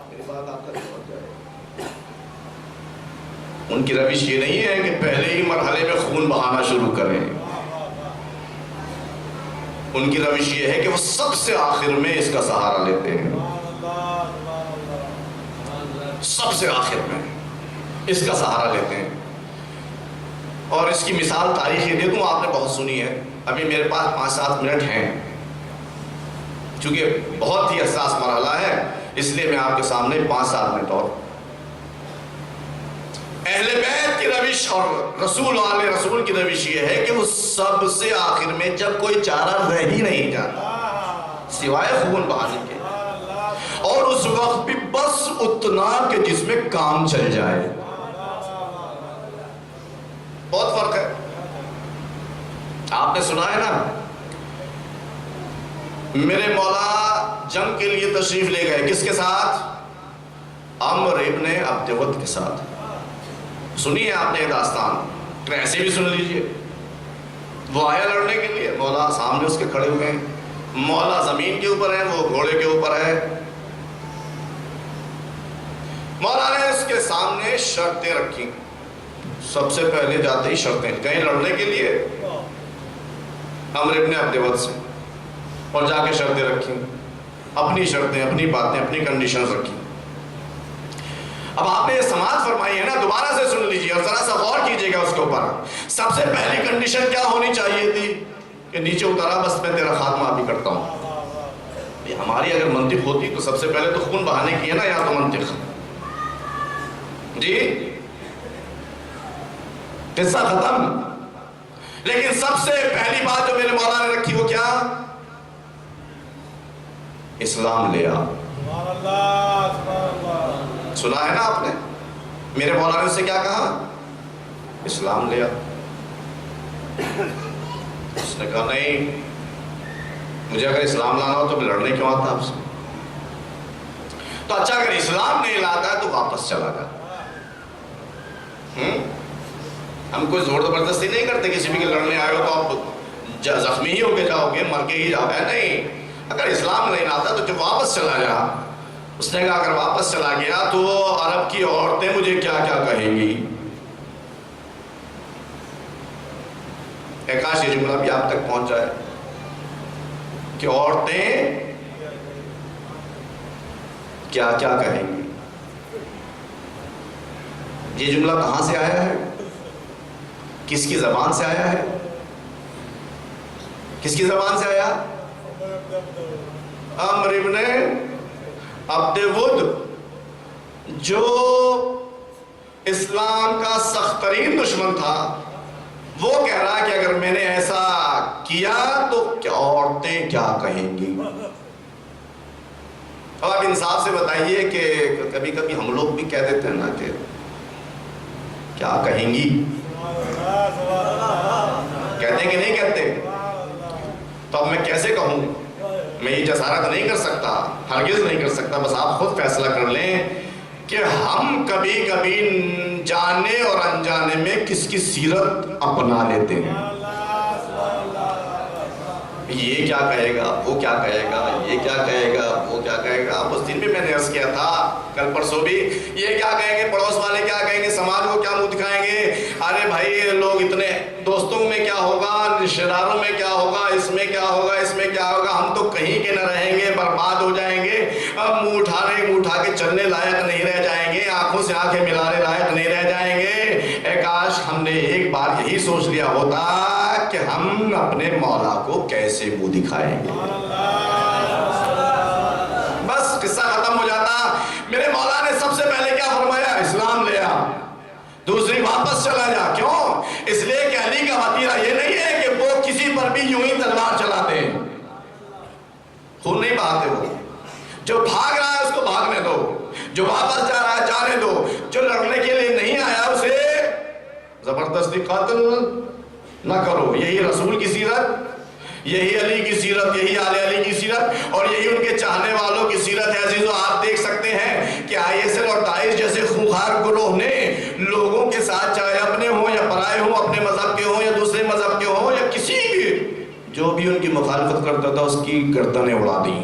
میری بات آپ تک پہنچ جائے. ان کی روش یہ نہیں ہے کہ پہلے ہی مرحلے میں خون بہانا شروع کریں. ان کی روش یہ ہے کہ وہ سب سے آخر میں اس کا سہارا لیتے ہیں. سب سے آخر میں اس کا سہارا لیتے ہیں. اور اس کی مثال تاریخی دے دوں، آپ نے بہت سنی ہے. ابھی میرے پاس 5-7 منٹ ہیں، چونکہ بہت ہی حساس مرحلہ ہے، اس لیے میں آپ کے سامنے 5-7 منٹ اور. اہل بیت کی روش اور رسول والے رسول کی روش یہ ہے کہ وہ سب سے آخر میں جب کوئی چارہ رہ ہی نہیں جاتا سوائے خون بہانے کے، اور اس وقت بھی بس اتنا کہ جس میں کام چل جائے. بہت فرق ہے. آپ نے سنا ہے نا، میرے مولا جنگ کے لیے تشریف لے گئے، کس کے ساتھ؟ عمر ابن عبد ود کے ساتھ. سنی ہے آپ نے یہ داستان، ایسے بھی سن لیجئے. وہ آیا لڑنے کے لیے، مولا سامنے اس کے کھڑے ہوئے ہیں. مولا زمین کے اوپر ہے، وہ گھوڑے کے اوپر ہے. مولا نے اس کے سامنے شرطیں رکھی. سب سے پہلے جاتے ہی شرطیں، کہیں لڑنے کے لیے عمر ابن عبد ود سے، اور جا کے شرطیں رکھی. اپنی شرطیں، اپنی باتیں، اپنی کنڈیشنز رکھی. اب آپ نے یہ سماعت فرمائی ہے نا، دوبارہ سے سن لیجیے اور ذرا سا غور کیجیے گا اس کے اوپر. سب سے پہلی کنڈیشن کیا ہونی چاہیے تھی؟ کہ نیچے اترا، بس میں تیرا خاتمہ بھی کرتا ہوں. ہماری اگر منطق ہوتی تو سب سے پہلے تو خون بہانے کی ہے نا، یا تو منطق جی قصہ ختم. لیکن سب سے پہلی بات جو میرے مولا نے رکھی وہ کیا؟ اسلام لے آ. سنا ہے نا آپ نے، میرے مولا نے اس سے کیا کہا؟ اسلام لے آ. اس نے کہا نہیں، مجھے اگر اسلام لانا ہو تو میں لڑنے کیوں آتا آپ سے؟ تو اچھا اگر اسلام نہیں لاتا ہے تو واپس چلا جا. ہم کوئی زور زبردستی نہیں کرتے کسی بھی کے لڑنے آئے ہو تو آپ زخمی ہی ہو کے جاؤ گے، مر کے ہی جاؤ گے. نہیں، اگر اسلام نہیں لاتا تو جب واپس چلا جا. اس نے کہا اگر واپس چلا گیا تو عرب کی عورتیں مجھے کیا کیا کہیں گی. کاش یہ جملہ بھی آپ تک پہنچ جائے کہ عورتیں کیا کیا کہیں گی. یہ جملہ کہاں سے آیا ہے؟ کس کی زبان سے آیا ہے؟ کس کی زبان سے آیا؟ عمر ابن عبد ود، جو اسلام کا سخت ترین دشمن تھا، وہ کہہ رہا کہ اگر میں نے ایسا کیا تو عورتیں کیا کہیں گی. اب آپ انصاف سے بتائیے کہ کبھی کبھی ہم لوگ بھی کہہ دیتے ہیں نا کہ کیا کہیں گی. کہتے ہیں کہ نہیں کہتے؟ تو اب میں کیسے کہوں؟ میں یہ جسارت نہیں کر سکتا، ہرگز نہیں کر سکتا. بس آپ خود فیصلہ کر لیں کہ ہم کبھی کبھی جانے اور انجانے میں کس کی سیرت اپنا لیتے ہیں. یہ کیا کہے گا، وہ کیا کہے گا، یہ کیا کہے گا، وہ کیا کہے گا. اس دن بھی میں نے عرض کیا تھا، کل پرسوں بھی، یہ کیا کہیں گے، پڑوس والے کیا کہیں گے، سماج کو کیا منہ دکھائیں گے. ارے بھائی لوگ اتنے، دوستوں میں کیا ہوگا، رشتہ داروں میں کیا ہوگا، اس میں کیا ہوگا، اس میں کیا ہوگا. ہم تو کہیں کے نہ رہیں گے، برباد ہو جائیں گے. اب منہ اٹھا کے چلنے لائق نہیں رہ جائیں گے، آنکھوں سے آنکھیں ملانے لائق نہیں رہ جائیں گے. کاش ہم نے ایک بار یہی سوچ لیا ہوتا کہ ہم اپنے مولا کو کیسے منہ دکھائیں گے. بس قصہ ختم ہو جاتا. میرے مولا نے سب سے پہلے کیا فرمایا؟ اسلام لے آ. دوسری واپس چلا جا. کیوں؟ اس لیے کہ علی کا وطیرہ یہ نہیں ہے کہ وہ کسی پر بھی یوں ہی تلوار چلاتے ہیں، خون نہیں بہاتے. وہ جو بھاگ رہا ہے اس کو بھاگنے دو، جو واپس جا رہا ہے جانے دو. جو لڑنے کے لیے نہیں آیا اسے زبردستی قتل نہ کرو. یہی رسول کی سیرت، یہی علی کی سیرت، یہی آل علی کی سیرت، اور یہی ان کے چاہنے والوں کی سیرت ہے. عزیزو آپ دیکھ سکتے ہیں کہ ISL اور داعش جیسے خونخوار گروہ نے لوگوں کے ساتھ، چاہے اپنے ہوں یا پرائے ہوں، اپنے مذہب کے ہوں یا دوسرے مذہب کے ہوں، یا کسی بھی جو بھی ان کی مخالفت کرتا تھا اس کی گردنیں اڑا دی.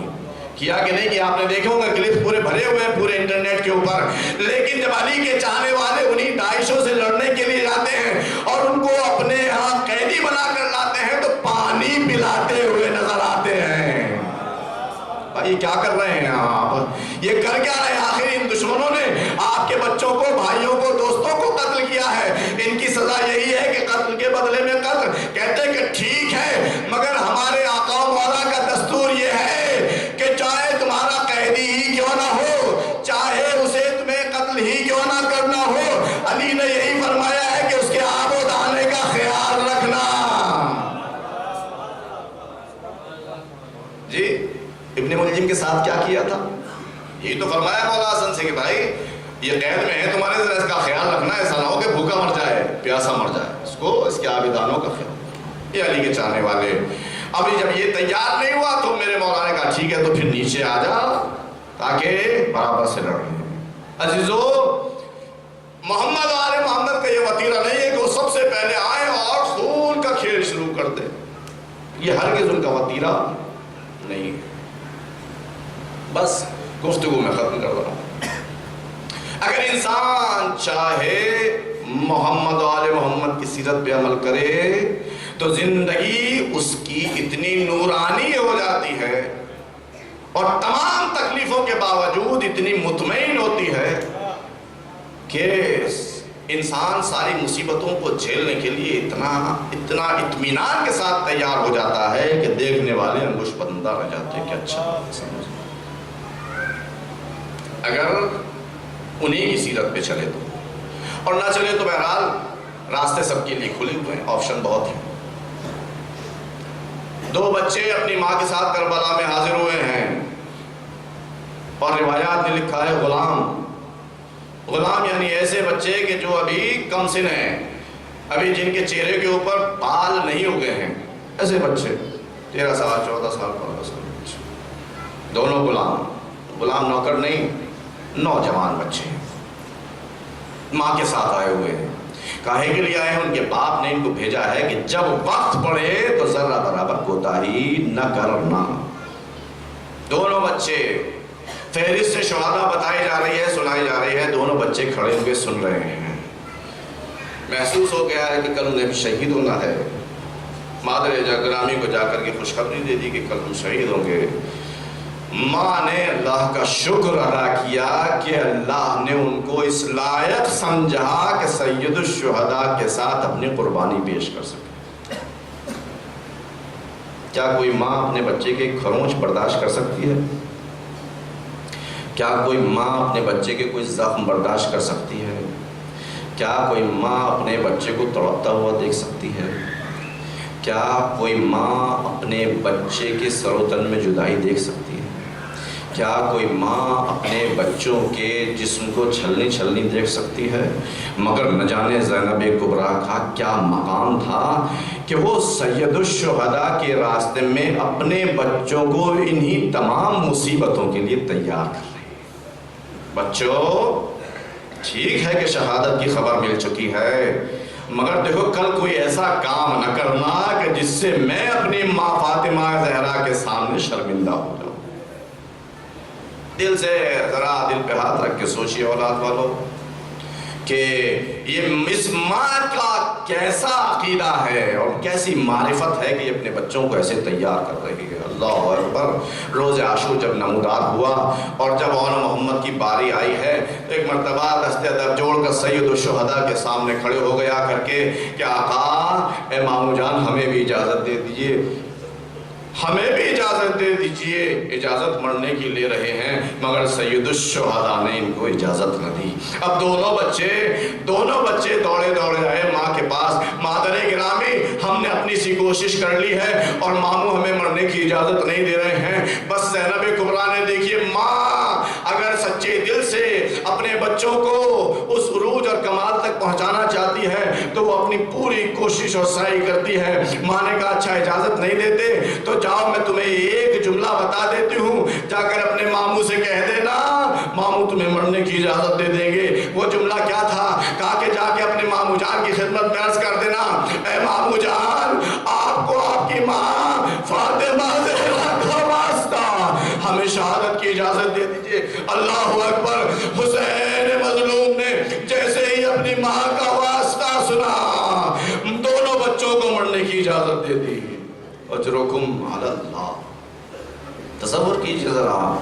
کیا کہ نہیں کہ آپ نے دیکھے ہوگا کلپ پورے بھرے ہوئے ہیں پورے انٹرنیٹ کے اوپر. لیکن جب علی کے چاہنے والے انہی داعشوں سے لڑنے کے لیے جاتے ہیں اور ان کو اپنے ہاں قیدی بنا کر لاتے ہیں تو پانی پلاتے ہوئے نظر آتے ہیں. بھائی کیا کر رہے ہیں آپ؟ یہ کر کیا رہے ہیں؟ آخر ان دشمنوں نے ساتھ کیا کیا تھا؟ یہی تو فرمایا مولا حسن سے کہ بھائی یہ قید میں ہے تمہارے، ذرا اس کا خیال رکھنا، ایسا نہ ہو کہ بھوکا مر جائے، پیاسا مر جائے، اس کے عابدانوں کا خیال۔ یہ علی کے چاہنے والے، ابھی جب یہ تیار نہیں ہوا تو میرے مولا نے کہا ٹھیک ہے تو پھر نیچے آ جا تاکہ برابر سے لڑیں۔ عزیزو، محمد و آل محمد کا یہ وتیرہ نہیں ہے کہ وہ سب سے پہلے آئیں اور خون کا کھیل شروع کر دیں، یہ ہرگز ان کا وتیرہ نہیں ہے۔ بس گفتگو میں ختم کر رہا ہوں۔ اگر انسان چاہے محمد و آل محمد کی سیرت پہ عمل کرے تو زندگی اس کی اتنی نورانی ہو جاتی ہے اور تمام تکلیفوں کے باوجود اتنی مطمئن ہوتی ہے کہ انسان ساری مصیبتوں کو جھیلنے کے لیے اتنا اطمینان کے ساتھ تیار ہو جاتا ہے کہ دیکھنے والے انگوش بندہ رہ جاتے ہیں کہ اچھا سمجھ۔ اگر انہیں کی سیرت پہ چلے تو، اور نہ چلے تو بہرحال راستے سب کے لیے کھلے ہوئے ہیں، آپشن بہت ہیں۔ 2 بچے اپنی ماں کے ساتھ کربلا میں حاضر ہوئے ہیں اور روایات نے لکھا ہے غلام یعنی ایسے بچے کہ جو ابھی کم سن ہیں، ابھی جن کے چہرے کے اوپر بال نہیں اگے ہیں، ایسے بچے 13 سال 14 سال 15 سال بچے، دونوں غلام نوکر نہیں، نوجوان بچے ماں کے ساتھ آئے ہوئے ہیں۔ کاہے کے لیے آئے ہیں؟ ان کے باپ نے ان کو بھیجا ہے کہ جب وقت پڑے تو ذرہ برابر کوتاہی نہ کرنا۔ دونوں بچے، فہرست سے شہادہ بتائی جا رہی ہے، سنائی جا رہی ہے، دونوں بچے کھڑے ہوئے سن رہے ہیں۔ محسوس ہو گیا ہے کہ کل انہیں بھی شہید ہونا ہے۔ مادر گرامی کو جا کر کے خوشخبری دے دی کہ کل ہم شہید ہوں گے۔ ماں نے اللہ کا شکر ادا کیا کہ اللہ نے ان کو اس لائق سمجھا کہ سید الشہداء کے ساتھ اپنی قربانی پیش کر سکے۔ کیا کوئی ماں اپنے بچے کے کھروچ برداشت کر سکتی ہے؟ کیا کوئی ماں اپنے بچے کے کوئی زخم برداشت کر سکتی ہے؟ کیا کوئی ماں اپنے بچے کو تڑپتا ہوا دیکھ سکتی ہے؟ کیا کوئی ماں اپنے بچے کے سر و تن میں جدائی دیکھ سکتی ہے؟ کیا کوئی ماں اپنے بچوں کے جسم کو چھلنی دیکھ سکتی ہے؟ مگر نہ جانے زینب کبریٰ کا کیا مقام تھا کہ وہ سید الشہداء کے راستے میں اپنے بچوں کو انہی تمام مصیبتوں کے لیے تیار کر رہے ہیں۔ بچوں، ٹھیک ہے کہ شہادت کی خبر مل چکی ہے، مگر دیکھو کل کوئی ایسا کام نہ کرنا کہ جس سے میں اپنی ماں فاطمہ زہرا کے سامنے شرمندہ ہو جاؤں۔ دل سے ذرا دل پہ ہاتھ رکھ کے سوچیے اولاد والو کہ یہ اس ماں کا کیسا عقیدہ ہے اور کیسی معرفت ہے کہ یہ اپنے بچوں کو ایسے تیار کر رہی ہے۔ اللہ اکبر۔ روز عاشور جب نمودار ہوا اور جب مولانا محمد کی باری آئی ہے تو ایک مرتبہ دستے ادب جوڑ کر سید الشہداء کے سامنے کھڑے ہو گیا کر کے کہ آقا اے مامو جان ہمیں بھی اجازت دے دیجئے، ہمیں بھی اجازت دے دیجئے، اجازت مرنے کی لے رہے ہیں مگر سید الشہداء نے ان کو اجازت نہ دی۔ اب دونوں بچے دوڑے آئے ماں کے پاس، مادر گرامی ہم نے اپنی سی کوشش کر لی ہے اور ماموں ہمیں مرنے کی اجازت نہیں دے رہے ہیں۔ بس زینب کبریٰ نے دیکھیے ماں اگر سچے دل سے اپنے بچوں کو اس عروج اور کمال تک پہنچانا چاہتی ہے تو وہ اپنی پوری کوشش اور سعی کرتی ہے۔ ماں نے کہا اچھا اجازت نہیں دیتے تو جاؤ میں تمہیں ایک جملہ بتا دیتی ہوں، جا کر اپنے ماموں سے کہہ دینا ماموں تمہیں مرنے کی اجازت دے دیں گے۔ وہ جملہ کیا تھا؟ کہا کہ جا کے اپنے ماموں جان کی خدمت میں عرض کر دینا اے ماموں جان، آپ کو آپ کی ماں فاطمہ زہرا کا واسطہ ہمیں شہادت کی اجازت دے دیجئے۔ اللہ اکبر۔ حسین مظلوم نے جیسے ہی اپنی ماں کا واسطہ سنا دونوں بچوں کو مرنے کی اجازت دے دی۔ اجرکم علی اللہ۔ تصور کیجئے ذرا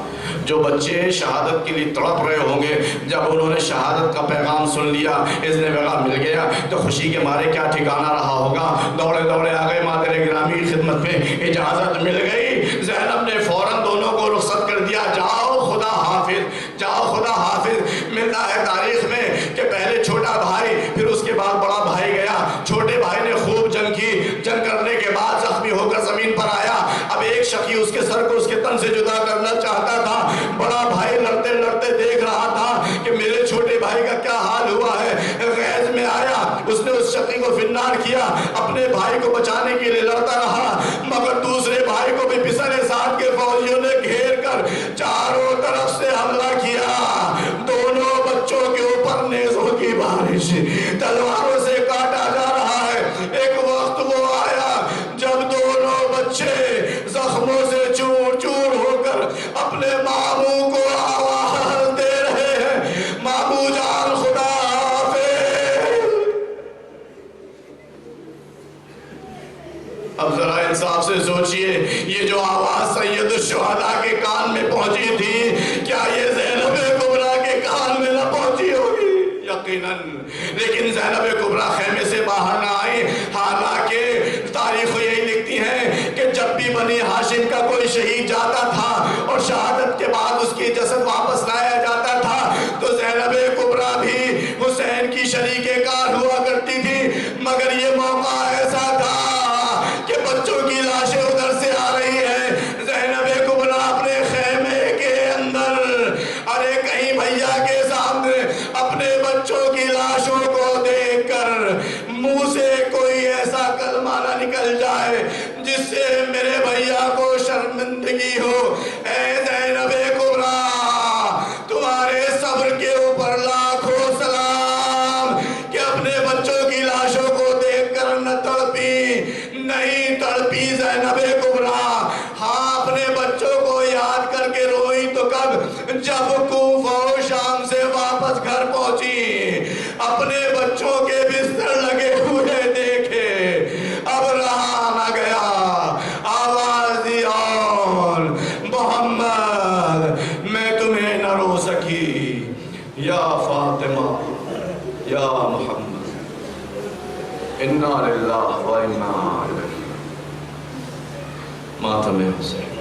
جو بچے شہادت کے لیے تڑپ رہے ہوں گے، جب انہوں نے شہادت کا پیغام سن لیا، اذن پیغام مل گیا تو خوشی کے مارے کیا ٹھکانہ رہا ہوگا۔ دوڑے آ گئے مادر گرامی کی خدمت میں، اجازت مل گئی۔ زینب نے فوراً دونوں کو رخصت کر دیا، جاؤ خدا حافظ، جاؤ خدا حافظ۔ ملتا ہے تاریخ میں کہ پہلے چھوٹا بھائی پھر اس کے بعد بڑا بھائی گیا۔ چھوٹے بھائی نے خوب جنگ کی، جنگ کرنے کے بعد زخمی ہو کر زمین پر آیا۔ اب ایک شخی اس کے سر کو اس کے تن سے جدا کرنا چاہتا شقیق کو فنار کیا، اپنے بھائی کو بچانے کے لیے لڑتا رہا، مگر دوسرے بھائی کو بھی بسر سعد کے فوجیوں نے گھیر کر چاروں طرف سے حملہ کیا۔ دونوں بچوں کے اوپر نیزوں کی بارش، تلواروں سے کاٹا جا رہا ہے۔ ایک وقت وہ آیا جب دونوں بچے زخموں سے چور چور ہو کر اپنے ماموں کو آواز دے رہے ہیں، ماموں جان خدا حافظ۔ اب ذرا انصاف سے سوچئے، یہ جو آواز سید الشہداء کے کان میں پہنچی تھی، کیا یہ زینب کبریٰ کے کان میں نہ پہنچی ہوگی؟ یقیناً۔ لیکن زینب کبریٰ خیمے سے باہر نہ آئی، حالانکہ تاریخ یہی لکھتی ہے کہ جب بھی بنی ہاشم کا کوئی شہید جاتا تھا اور شہادت کے بعد اس کی جسد واپس لایا جاتا تھا تو زینب کبریٰ بھی حسین کی شریک کار ہوا کرتی تھی، مگر یہ موقع ایسا تھا کہ بچوں کی لاشیں ادھر سے آ رہی ہیں، زینب کبریٰ اپنے خیمے کے اندر، ارے کہیں بھیا کے سامنے اپنے بچوں کی لاشوں کو دیکھ کر منہ سے کوئی ایسا کلمہ نہ نکل جائے جس سے میرے بھیا کو شرمندگی ہو۔ اے زینب کبریٰ، تمہارے صبر کے اوپر لاکھوں سلام کہ اپنے بچوں کی لاشوں کو دیکھ کر نہ تڑپی، نہیں تڑپی زینب کبریٰ، ہاں اپنے بچوں کو یاد کر کے روئی تو کب؟ جب کوفہ و شام سے واپس گھر پہنچی، اپنے بچوں کے بستر لگے ہوئے دیکھے، اب رہا نہ گیا، آواز دی اور محمد میں تمہیں نہ رو سکی، یا فاطمہ یا محمد، انا للہ و انا الیہ۔ ماتم حسین۔